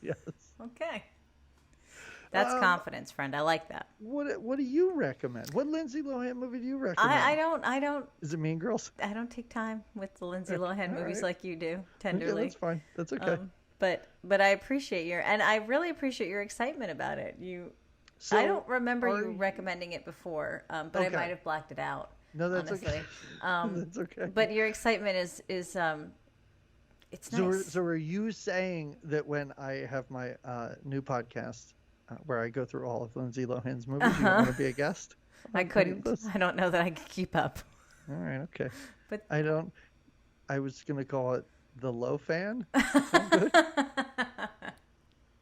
Yes. Okay. That's confidence, friend. I like that. What do you recommend? What Lindsay Lohan movie do you recommend? I don't. Is it Mean Girls? I don't take time with the Lindsay Lohan movies like you do, tenderly. Okay, that's fine. That's okay. But I appreciate I really appreciate your excitement about it. I don't remember you recommending it before, but I might have blacked it out. No, that's honestly. okay. That's okay. But your excitement is it's nice. So are you saying that when I have my new podcast where I go through all of Lindsay Lohan's movies, you want to be a guest? I couldn't. I don't know that I could keep up. All right, okay. But I was going to call it The Low Fan. Sound good?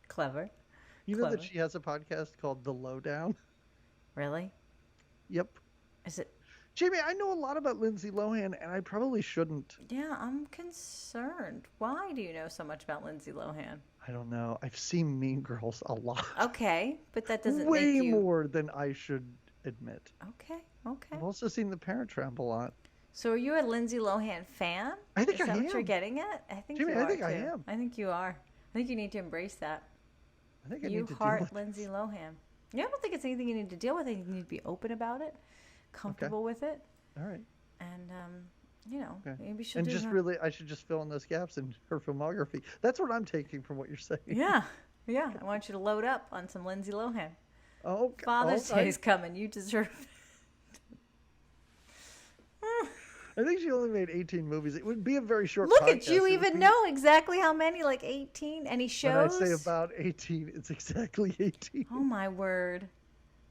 Clever. You know that she has a podcast called The Lowdown? Really? Yep. Is it? Jamie, I know a lot about Lindsay Lohan, and I probably shouldn't. Yeah, I'm concerned. Why do you know so much about Lindsay Lohan? I don't know. I've seen Mean Girls a lot. Okay, but that doesn't way make you... more than I should admit. Okay. I've also seen The Parent Trap a lot. So are you a Lindsay Lohan fan? I think I am. Is that what you're getting at? I think Jamie, you are, I think too. I am. I think you are. I think you need to embrace that. I think I you need to heart deal with Lindsay Lohan. Yeah, I don't think it's anything you need to deal with. I think you need to be open about it, comfortable with it. All right. And maybe she'll and do just her... really, I should just fill in those gaps in her filmography. That's what I'm taking from what you're saying. Yeah. I want you to load up on some Lindsay Lohan. Oh, Father's Day's coming. You deserve it. I think she only made 18 movies. It would be a very short Look podcast. at you even know exactly how many, like 18? Any shows? When I say about 18, it's exactly 18. Oh, my word.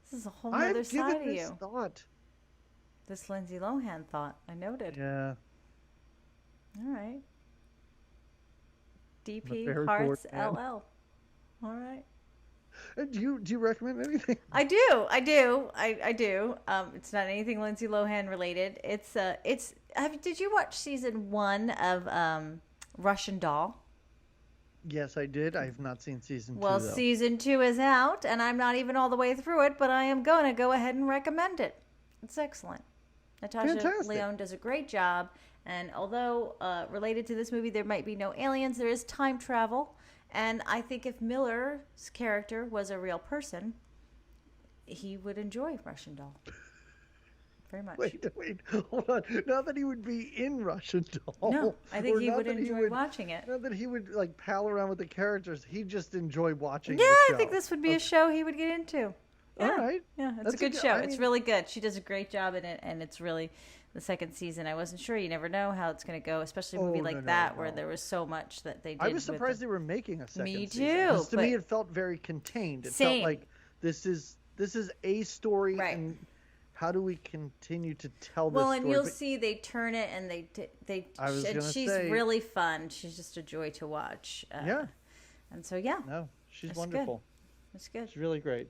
This is a whole other side of you. Thought. This Lindsay Lohan thought. I noted. Yeah. All right. DP Hearts LL. All right. Do you recommend anything? I do. It's not anything Lindsay Lohan related. Did you watch season 1 of Russian Doll? Yes, I did. I have not seen season 2. Well, season 2 is out, and I'm not even all the way through it, but I am going to go ahead and recommend it. It's excellent. Natasha Lyonne does a great job, and although related to this movie, there might be no aliens, there is time travel. And I think if Miller's character was a real person, he would enjoy Russian Doll. Very much. Wait, hold on. Not that he would be in Russian Doll. No, I think he would enjoy watching it. Not that he would like pal around with the characters. He'd just enjoy watching the show. I think this would be a show he would get into. Yeah. All right. Yeah, it's a good show. It's really good. She does a great job in it, and it's really... The second season, I wasn't sure. You never know how it's going to go, especially a movie like that where there was so much that they did. I was surprised they were making a second season. Me too. To me, it felt very contained. It felt like this is a story, and how do we continue to tell this story? Well, and you'll see they turn it, and she's really fun. She's just a joy to watch. Yeah. And so, yeah. No, she's wonderful. It's good. She's really great.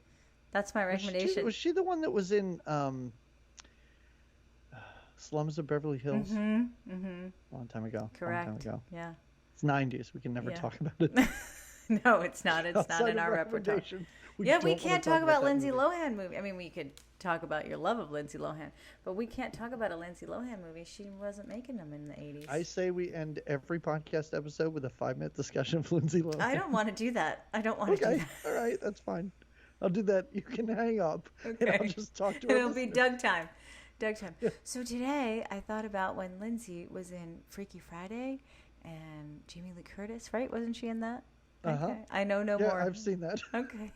That's my recommendation. Was she the one that was in... Slums of Beverly Hills? Long time ago. Correct. Long time ago. Yeah. It's 90s. We can never talk about it. No, it's not. It's not in our repertoire. We can't talk about Lindsay Lohan movie. I mean, we could talk about your love of Lindsay Lohan, but we can't talk about a Lindsay Lohan movie. She wasn't making them in the 80s. I say we end every podcast episode with a 5-minute discussion of Lindsay Lohan. I don't want to do that. I don't want to do that. All right. That's fine. I'll do that. You can hang up, and I'll just talk to her. It'll be Doug time. Yeah. So today I thought about when Lindsay was in Freaky Friday and Jamie Lee Curtis, right? Wasn't she in that? Okay. I know no more. Yeah, I've seen that. Okay.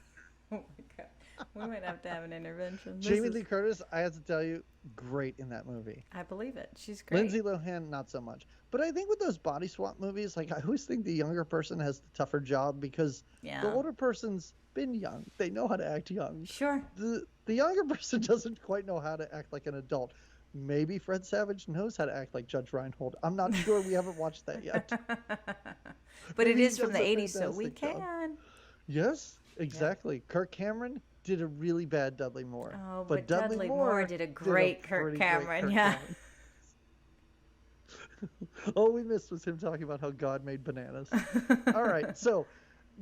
Oh my God. We might have to have an intervention. Jamie Lee Curtis, I have to tell you, great in that movie. I believe it. She's great. Lindsay Lohan, not so much. But I think with those body swap movies, like I always think the younger person has the tougher job because the older person's been young. They know how to act young. Sure. The younger person doesn't quite know how to act like an adult. Maybe Fred Savage knows how to act like Judge Reinhold. I'm not sure. We haven't watched that yet. But it is from the 80s, so we can. Yes, exactly. Yeah. Kirk Cameron did a really bad Dudley Moore. Oh, but Dudley Moore did a great Kirk Cameron. Yeah. All we missed was him talking about how God made bananas. All right, so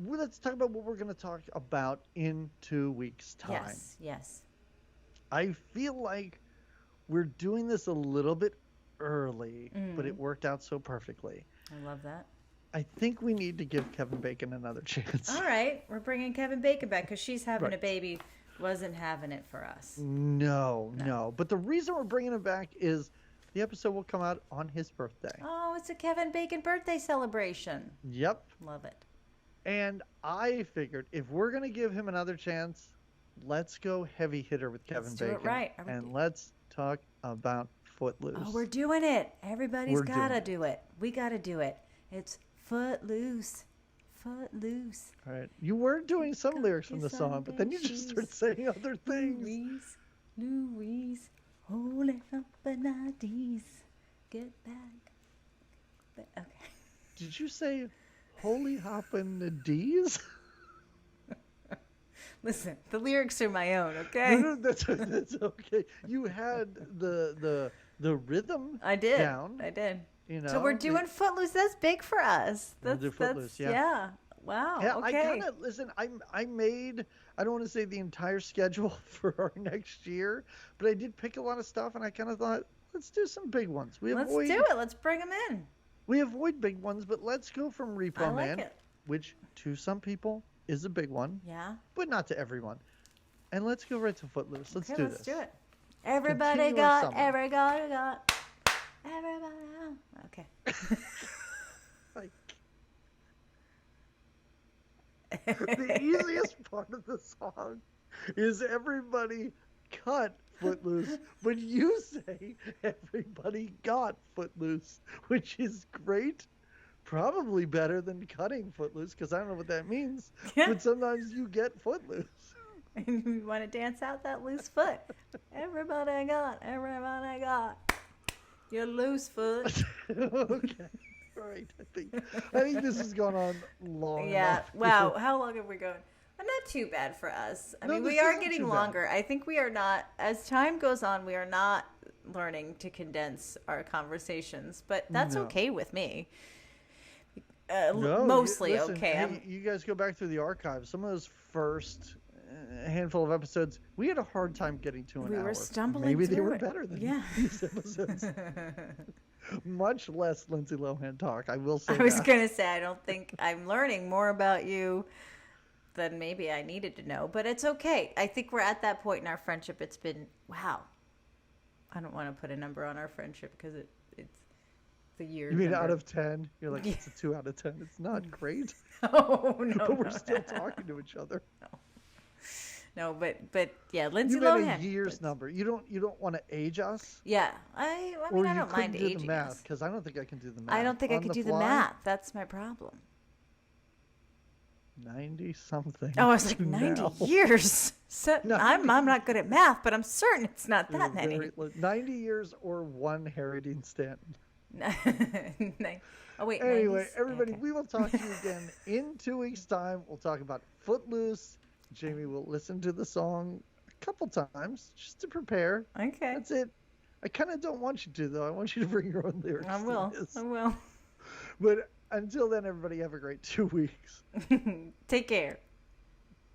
let's talk about what we're going to talk about in 2 weeks' time. Yes. I feel like we're doing this a little bit early, but it worked out so perfectly. I love that. I think we need to give Kevin Bacon another chance. All right. We're bringing Kevin Bacon back because she's having a baby. Wasn't having it for us. No. But the reason we're bringing him back is the episode will come out on his birthday. Oh, it's a Kevin Bacon birthday celebration. Yep. Love it. And I figured if we're going to give him another chance, let's go heavy hitter with Kevin Bacon. Let's do it right. And let's talk about Footloose. Oh, we're doing it. Everybody's got to do it. We got to do it. It's Footloose. Footloose. All right. You were doing some lyrics from the song, but then you just started saying other things. Louise, hold it up and IDs. Get back. Okay. Did you say holy hoppin' the D's? Listen, the lyrics are my own, okay? No, that's okay. You had the rhythm down. I did. You know, so we're doing Footloose. That's big for us. That's Footloose, yeah. Wow. Yeah, okay. I made, I don't want to say the entire schedule for our next year, but I did pick a lot of stuff, and I kind of thought, let's do some big ones. Let's do it. Let's bring them in. We avoid big ones, but let's go from Repo Man, which to some people is a big one. Yeah. But not to everyone. And let's go right to Footloose. Let's do this. Let's do it. Everybody got. Okay. The easiest part of the song is everybody cut Footloose, but you say everybody got Footloose, which is great. Probably better than cutting Footloose, because I don't know what that means. Yeah. But sometimes you get Footloose. And you want to dance out that loose foot. Everybody got your loose foot. Okay. All right. I think this has gone on long enough. Wow. How long have we gone? Not too bad for us. I mean, we are getting longer. I think we are not, as time goes on, we are not learning to condense our conversations, but that's okay with me. Mostly listen, okay. Hey, you guys go back through the archives. Some of those first handful of episodes, we had a hard time getting to an hour. We were stumbling Maybe through they were better than these episodes. Much less Lindsay Lohan talk, I will say. I was going to say, I don't think I'm learning more about you than maybe I needed to know, but it's okay. I think we're at that point in our friendship. It's been, wow. I don't want to put a number on our friendship because it's the year. You mean number. Out of 10? You're like, it's a 2 out of 10. It's not great. Oh, no. But we're still talking to each other. No, but yeah, Lindsay Lohan. You meant a year's number. You don't want to age us? Yeah. I mean, I don't mind aging us. Or you couldn't do the math, because I don't think I can do the math. I don't think I could do the math. That's my problem. 90 something. Oh, I was like 90 years. So, I'm not good at math, but I'm certain it's not that many. 90 years or one Harry Dean Stanton. Oh wait. Anyway, 90s? Everybody, we will talk to you again in 2 weeks' time. We'll talk about Footloose. Jamie will listen to the song a couple times just to prepare. Okay. That's it. I kind of don't want you to, though. I want you to bring your own lyrics. I will. But until then, everybody have a great 2 weeks. Take care.